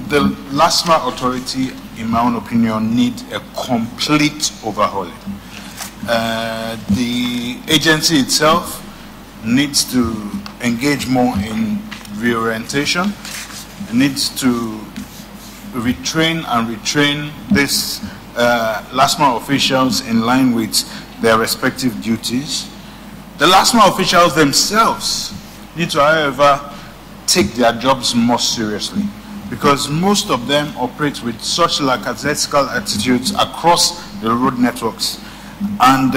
the LSHA authority, in my own opinion, needs a complete overhauling. The agency itself needs to engage more in reorientation, needs to retrain and retrain these LSHA officials in line with their respective duties. The LSHA officials themselves need to, however, take their jobs more seriously, because most of them operate with such lackadaisical attitudes across the road networks. And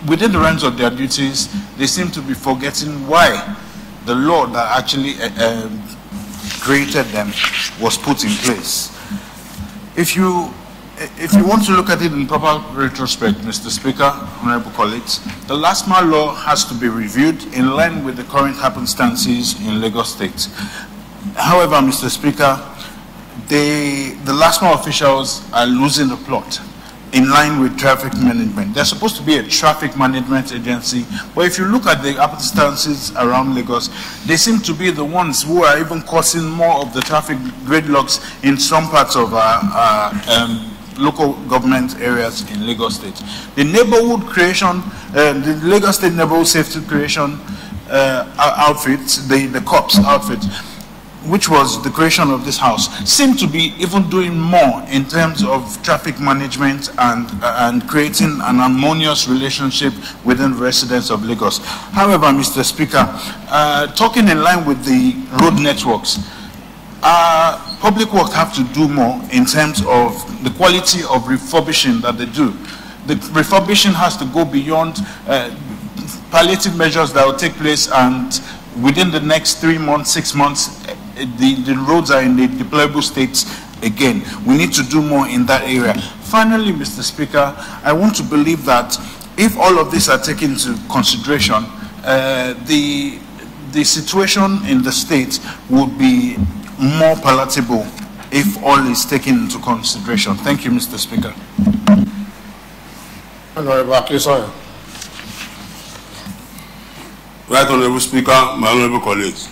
within the realms of their duties, they seem to be forgetting why the law that actually created them was put in place. If you want to look at it in proper retrospect, Mr. Speaker, honorable colleagues, the LSHA law has to be reviewed in line with the current happenstances in Lagos State. However, Mr. Speaker, the LSHA officials are losing the plot in line with traffic management. They're supposed to be a traffic management agency, but if you look at the happenstances around Lagos, they seem to be the ones who are even causing more of the traffic gridlocks in some parts of our local government areas in Lagos State. The neighborhood creation, the Lagos State neighborhood safety creation outfit, the cops outfit, which was the creation of this house, seemed to be even doing more in terms of traffic management and creating an harmonious relationship within the residents of Lagos. However, Mr. Speaker, talking in line with the road networks, public works have to do more in terms of the quality of refurbishing that they do. The refurbishing has to go beyond palliative measures that will take place, and within the next 3 months, 6 months, the roads are in the deplorable states again. We need to do more in that area. Finally, Mr. Speaker, I want to believe that if all of these are taken into consideration, the situation in the state would be more palatable if all is taken into consideration. Thank you, Mr. Speaker. Honorable Akisoya. Right Honorable Speaker, my honorable colleagues.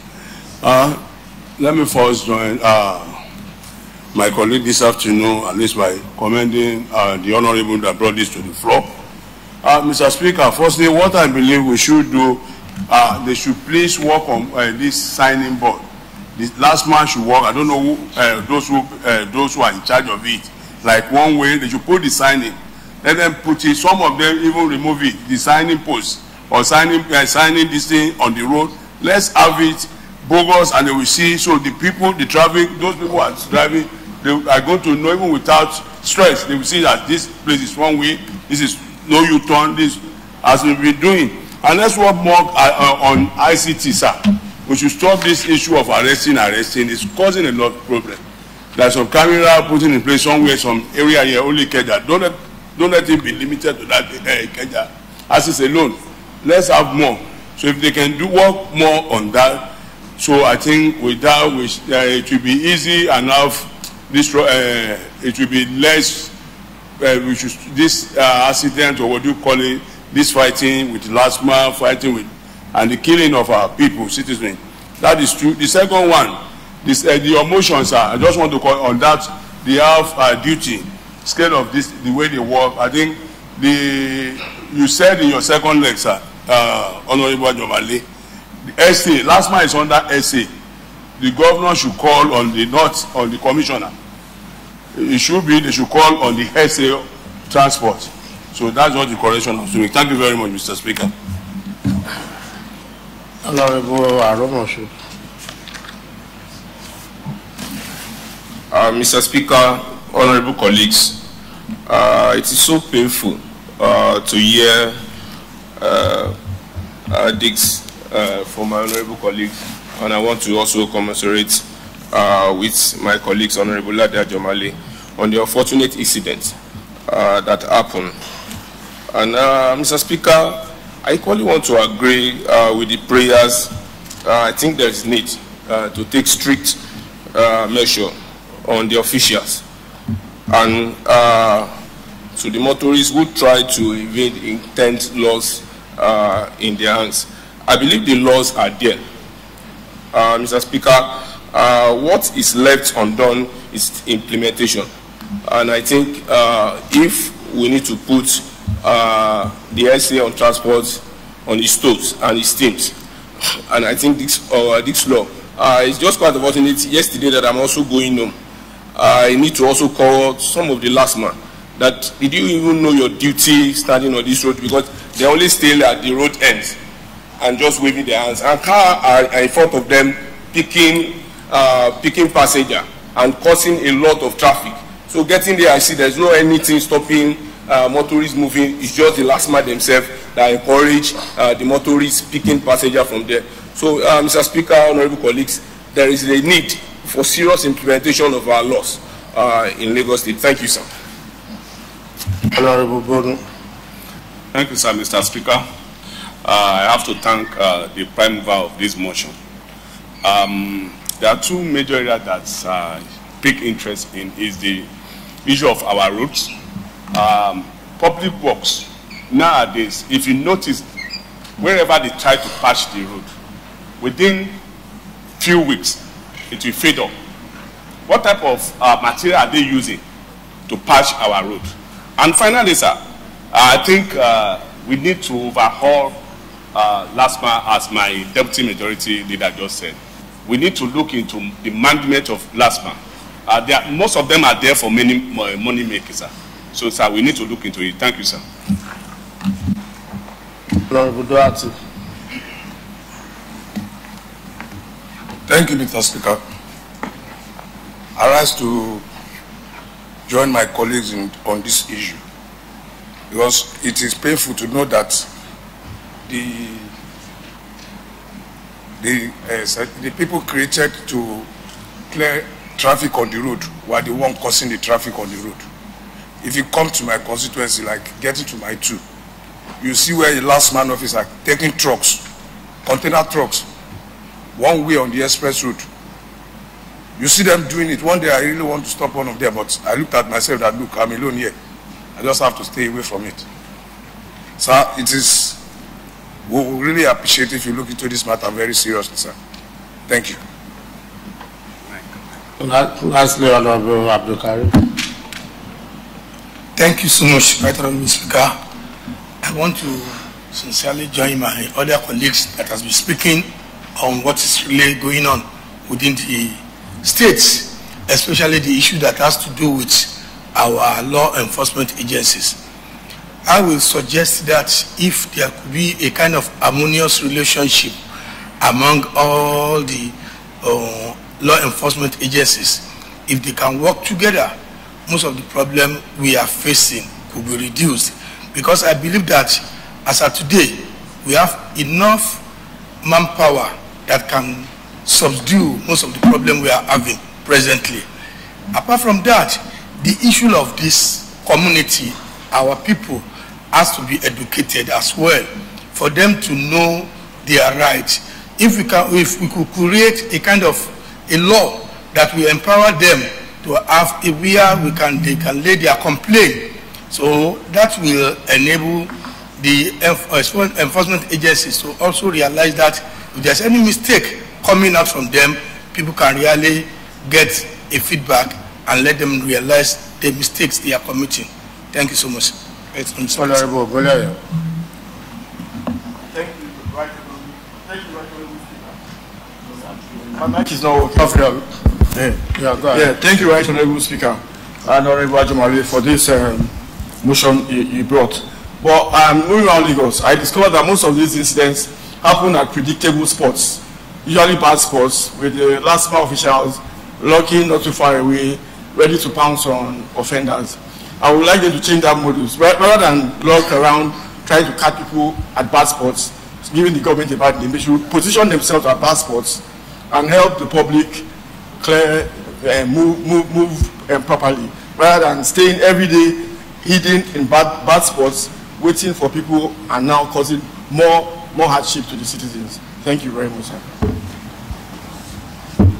Let me first join my colleague this afternoon, at least by commending the honorable that brought this to the floor. Mr. Speaker, firstly, what I believe we should do, they should please work on this signing board. This last man should work. I don't know who, those who are in charge of it. Like one way, they should put the signing. Let them put it. Some of them even remove it, the signing post or signing this thing on the road. Let's have it bogus, and they will see. So the people, the traffic, those people who are driving, they are going to know even without stress. They will see that this place is one way. This is no U-turn. This as we've been doing. And let's work more on ICT, sir. We should stop this issue of arresting. It's causing a lot of problem. There's some camera putting in place somewhere, some area here, only Keja. Don't let it be limited to that Keja. As it's alone, let's have more. So if they can do work more on that, so I think with that, it will be easy enough. This it will be less. This accident, or what do you call it? This fighting with last man, fighting with, and the killing of our people, citizens. That is true. The second one, this the emotions. I just want to call on that. They have duty scale of this, the way they work. I think you said in your second lecture, Honorable Jomale, the SA, last man is under SA. The governor should call on the on the commissioner. It should be, they should call on the SA transport. So that's what the correction I'm doing. Thank you very much, Mr. Speaker. Honorable Aromoshu. Mr. Speaker, honorable colleagues, it is so painful to hear this from my honorable colleagues, and I want to also commiserate with my colleagues, Honorable Ladia Jomale, on the unfortunate incident that happened. And Mr. Speaker, I equally want to agree with the prayers. I think there is need to take strict measure on the officials and to the motorists who try to evade intent laws in their hands. I believe the laws are there. Mr. Speaker, what is left undone is implementation. And I think if we need to put the SA on transport on its toes and its teams, and I think this law, it's just quite unfortunate yesterday that I'm also going home. I need to also call some of the last man that did you even know your duty standing on this road, because they only stay at the road ends and just waving their hands, and cars are in front of them picking passenger and causing a lot of traffic. So getting there, I see there's no anything stopping motorists moving. It's just the last man themselves that encourage the motorists picking passenger from there. So Mr. Speaker, honorable colleagues, there is a need for serious implementation of our laws in Lagos State. Thank you, sir. Honorable Gordon. Thank you, sir, Mr. Speaker. I have to thank the prime mover of this motion. There are two major areas that pique interest in is the issue of our roads. Public works. Nowadays, if you notice, wherever they try to patch the road, within few weeks, it will fade up. What type of material are they using to patch our road? And finally, sir, I think we need to overhaul LSHA, as my deputy majority leader just said. We need to look into the management of LSHA. Most of them are there for money makers, sir. So, sir, we need to look into it. Thank you, sir. Thank you, Mr. Speaker. I rise to join my colleagues on this issue because it is painful to know that the people created to clear traffic on the road were the one causing the traffic on the road. If you come to my constituency, like getting to my 2, you see where the last man office are taking trucks, container trucks, one way on the express road. You see them doing it. One day I really want to stop one of them, but I looked at myself that, look, I'm alone here. I just have to stay away from it. Sir, we will really appreciate if you look into this matter very seriously, sir. Thank you. Lastly, Honorable Abdul Karim. Thank you so much, Right Honorable Speaker. I want to sincerely join my other colleagues that has been speaking on what is really going on within the states, especially the issue that has to do with our law enforcement agencies. I will suggest that if there could be a kind of harmonious relationship among all the law enforcement agencies, if they can work together, most of the problem we are facing could be reduced. Because I believe that as of today, we have enough manpower that can subdue most of the problem we are having presently. Apart from that, the issue of this community, our people, has to be educated as well for them to know their rights. If we could create a kind of a law that will empower them to have a where they can lay their complaint, so that will enable the enforcement agencies to also realize that if there's any mistake coming out from them, people can really get a feedback and let them realize the mistakes they are committing. Thank you so much. Honorable Goleyo. Thank you, Right Honorable Speaker. My mic is not working. Go ahead. Thank you, Right Honorable Speaker, and Honorable Ajomale, for this motion you brought. But moving around Lagos, I discovered that most of these incidents happen at predictable spots, usually bad spots, with the LSHA officials lurking not too far away, ready to pounce on offenders. I would like them to change that modus. Rather than lurk around trying to catch people at bad spots, giving the government a bad name, they should position themselves at bad spots and help the public clear, move properly, rather than staying every day hidden in bad spots, waiting for people and now causing more hardship to the citizens. Thank you very much, sir.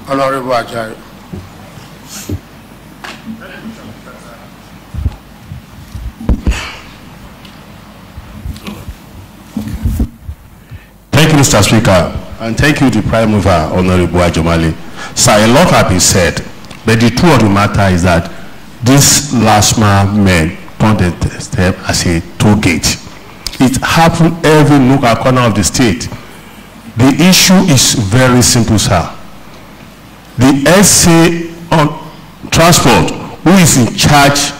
Honorable Ajay. Thank you, Mr. Speaker, and thank you, the Prime Mover, Honorable Ajomale. Sir, a lot has been said, but the truth of the matter is that this LSHA men turned them as a toll gate. It happened every nook and corner of the state. The issue is very simple, sir. The SA on transport, who is in charge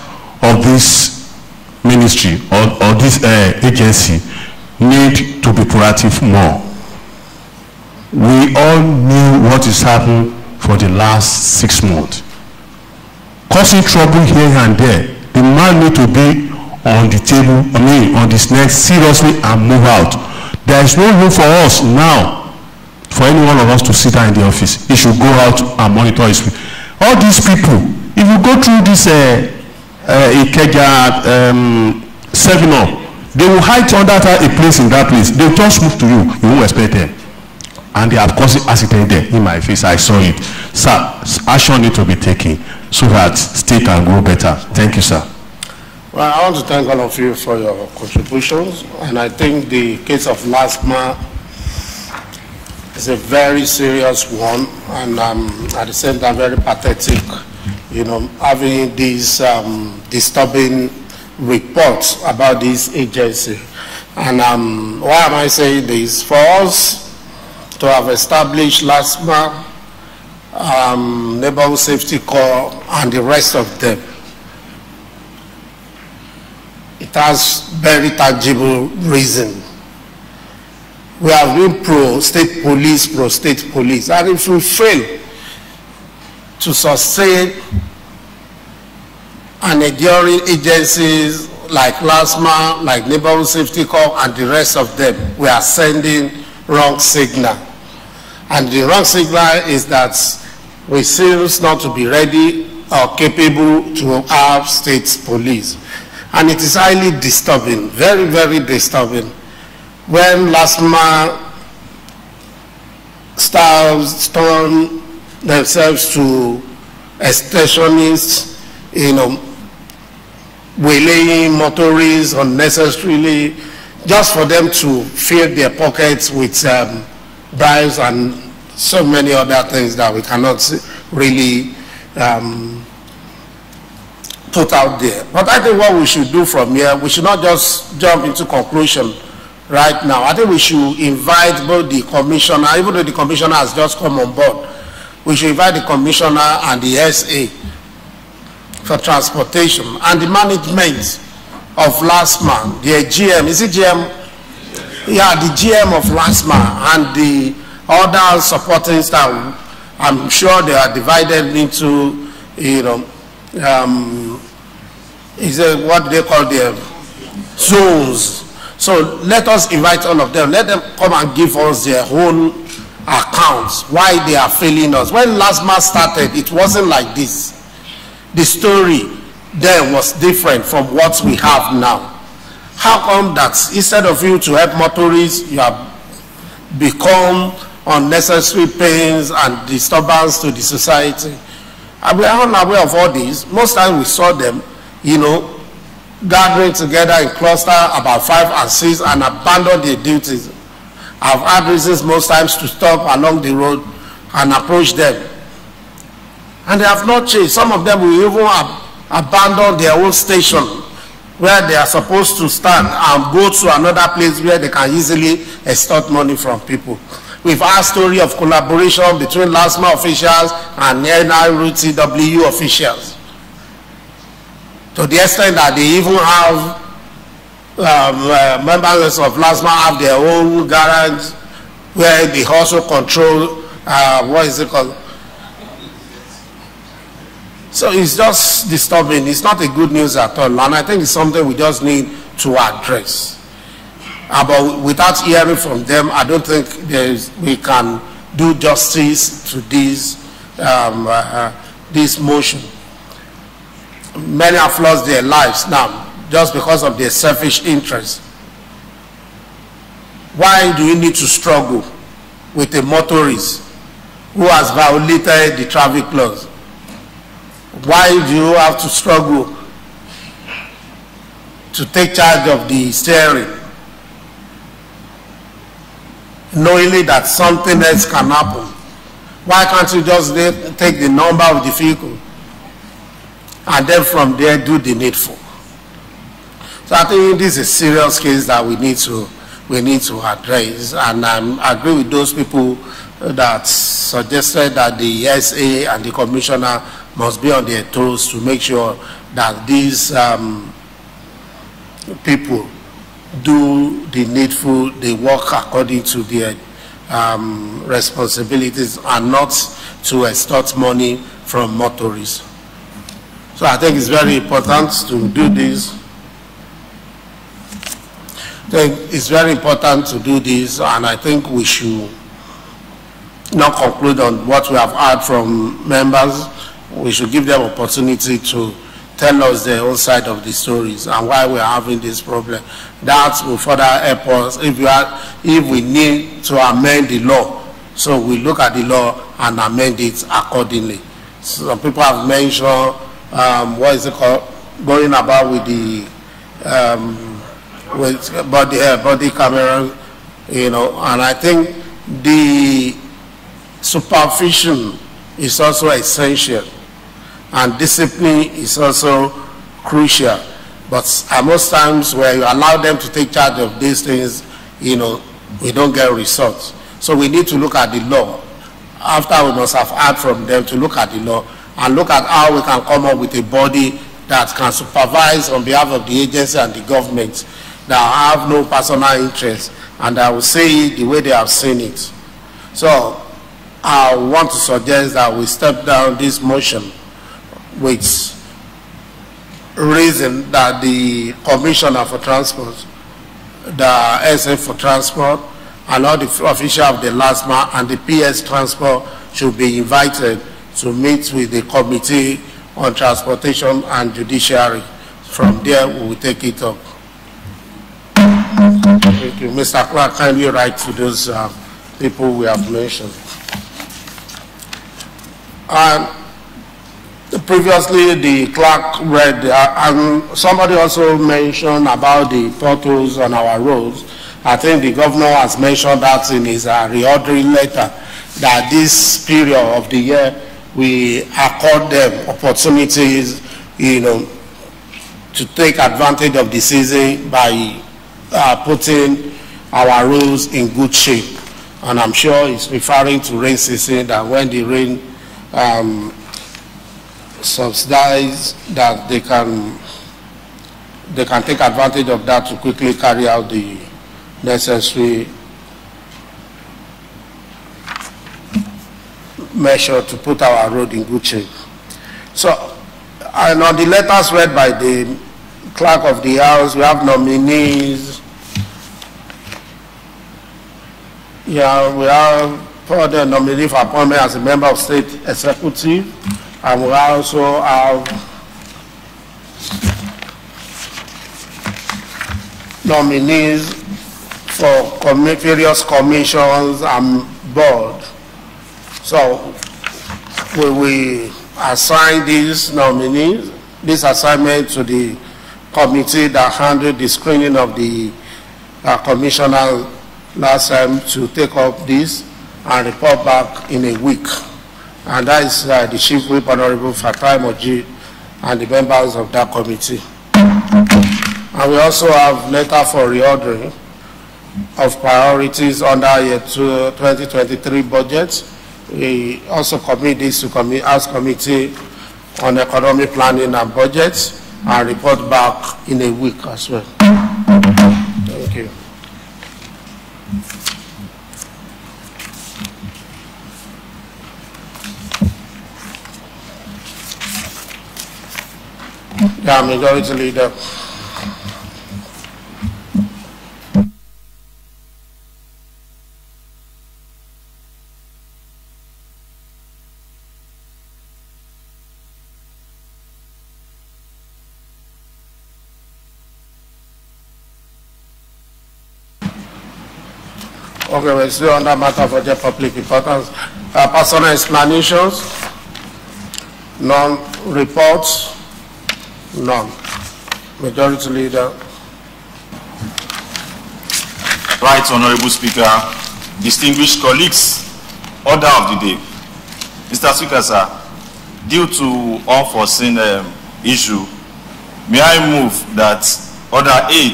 of this ministry or this agency, need to be proactive more. We all knew what is happening for the last 6 months. Causing trouble here and there. The man need to be on the table, on the snake seriously and move out. There is no room for us now, for any one of us to sit down in the office. He should go out and monitor his people. All these people, if you go through this Ikeja seminar, they will hide under a place in that place. They will just move to you. You won't expect them. And they have caused accident there in my face. I saw it. Sir, action need to be taken so that state can grow better. Thank you, sir. Well, I want to thank all of you for your contributions. And I think the case of LSHA is a very serious one, and at the same time very pathetic. You know, having these disturbing reports about this agency. And why am I saying this? For us to have established LSHA, Neighborhood Safety Corps, and the rest of them, it has very tangible reason. We have been pro-state police, and if we fail to sustain and enduring agencies like LSHA, like Neighborhood Safety Corps, and the rest of them, we are sending wrong signal. And the wrong signal is that we seem not to be ready or capable to have state police. And it is highly disturbing, very, very disturbing, when LSHA staffs turn themselves to extortionists, waylaying motorists unnecessarily, just for them to fill their pockets with bribes and so many other things that we cannot really put out there. But I think what we should do from here, we should not just jump into conclusion right now. I think we should invite both the commissioner, even though the commissioner has just come on board, we should invite the commissioner and the SA for transportation and the management of LSHA, the GM, is it GM? Yeah, the GM of LSHA and the other supporting staff. I'm sure they are divided into, what do they call them? Zones. So let us invite all of them. Let them come and give us their own accounts, why they are failing us. When LSHA started, it wasn't like this. The story then was different from what we have now. How come that instead of you to help motorists, you have become unnecessary pains and disturbance to the society? And we are unaware of all this. Most times we saw them, gathering together in cluster about 5 and 6 and abandon their duties. I've had reasons most times to stop along the road and approach them. And they have not changed. Some of them will even abandon their own station where they are supposed to stand and go to another place where they can easily extort money from people. We've had a story of collaboration between LSHA officials and NIRTW officials, to the extent that they even have members of LSHA have their own garage where they also control, what is it called? So it's just disturbing. It's not a good news at all. And I think it's something we just need to address. But without hearing from them, I don't think we can do justice to this motion. Many have lost their lives now just because of their selfish interests. Why do you need to struggle with a motorist who has violated the traffic laws? Why do you have to struggle to take charge of the steering, knowing that something else can happen? Why can't you just take the number of the vehicle and then from there do the needful? So I think this is a serious case that we need to address, and I agree with those people that suggested that the SA and the commissioner must be on their toes to make sure that these people do the needful, they work according to their responsibilities and not to extort money from motorists. So I think it's very important to do this. It's very important to do this, and I think we should not conclude on what we have heard from members. We should give them opportunity to tell us their own side of the stories and why we are having this problem. That will further help us if we need to amend the law. So we look at the law and amend it accordingly. Some people have mentioned what is it called, going about with the body camera, and I think the supervision is also essential, and discipline is also crucial. But most times where you allow them to take charge of these things, we don't get results. So we need to look at the law. After we must have heard from them to look at the law and look at how we can come up with a body that can supervise on behalf of the agency and the government that have no personal interest and that will say it the way they have seen it. So I want to suggest that we step down this motion with reason that the Commissioner for Transport, the SF for Transport, and all the officials of the LSHA and the PS Transport should be invited to meet with the Committee on Transportation and Judiciary. From there, we will take it up. Thank you. Mr. Clark, kindly write to those people we have mentioned. Previously, the clerk read, and somebody also mentioned about the potholes on our roads. I think the governor has mentioned that in his reordering letter, that this period of the year, we accord them opportunities, to take advantage of the season by putting our roads in good shape. And I'm sure it's referring to rain season, that when the rain subsidize, that they can take advantage of that to quickly carry out the necessary measure to put our road in good shape. So, and on the letters read by the clerk of the house, we have nominees. Yeah, we have for the nominee for appointment as a member of state executive, and we also have nominees for various commissions and board. So we will assign these nominees, this assignment to the committee that handled the screening of the commissioner last time to take up this and report back in a week. And that is the Chief Whip, Honorable Fatai Moji, and the members of that committee. And we also have letter for reordering of priorities under year 2023 budget. We also commit this to House Committee on Economic Planning and Budget and report back in a week as well. Thank you. Yeah, Majority Leader. Okay, we're still on that matter for the public importance. Personal explanations, non-reports, none. Majority Leader. Right, Honorable Speaker, distinguished colleagues, order of the day. Mr. Speaker, sir, due to unforeseen issue, may I move that Order 8,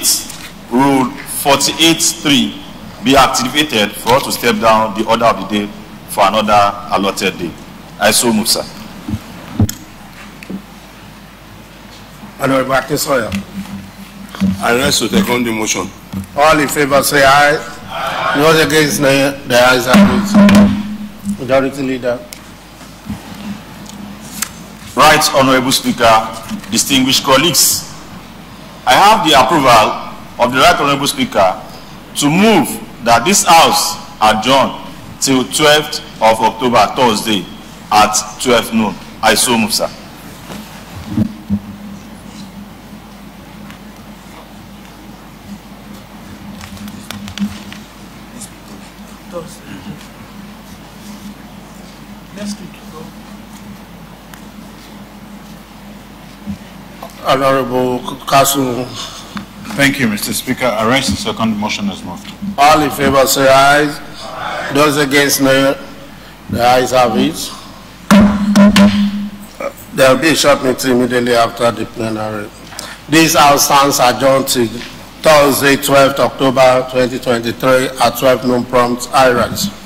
Rule 48.3, be activated for us to step down the order of the day for another allotted day. I so move, sir. Honorable Acting Sawyer. I rise to second the motion. All in favor say aye. Aye. Those against the ayes have it. Majority Leader. Right, Honorable Speaker, distinguished colleagues, I have the approval of the Right Honorable Speaker to move that this House adjourn till 12th of October, Thursday, at 12 noon. I so move, sir. Honorable Kasu. Thank you, Mr. Speaker. I raise the second motion as moved. All in favor say aye. Aye. Those against no, the ayes have it. There will be a short meeting immediately after the plenary. This House stands adjourned to Thursday, 12th October 2023 at 12 noon prompt. I rise.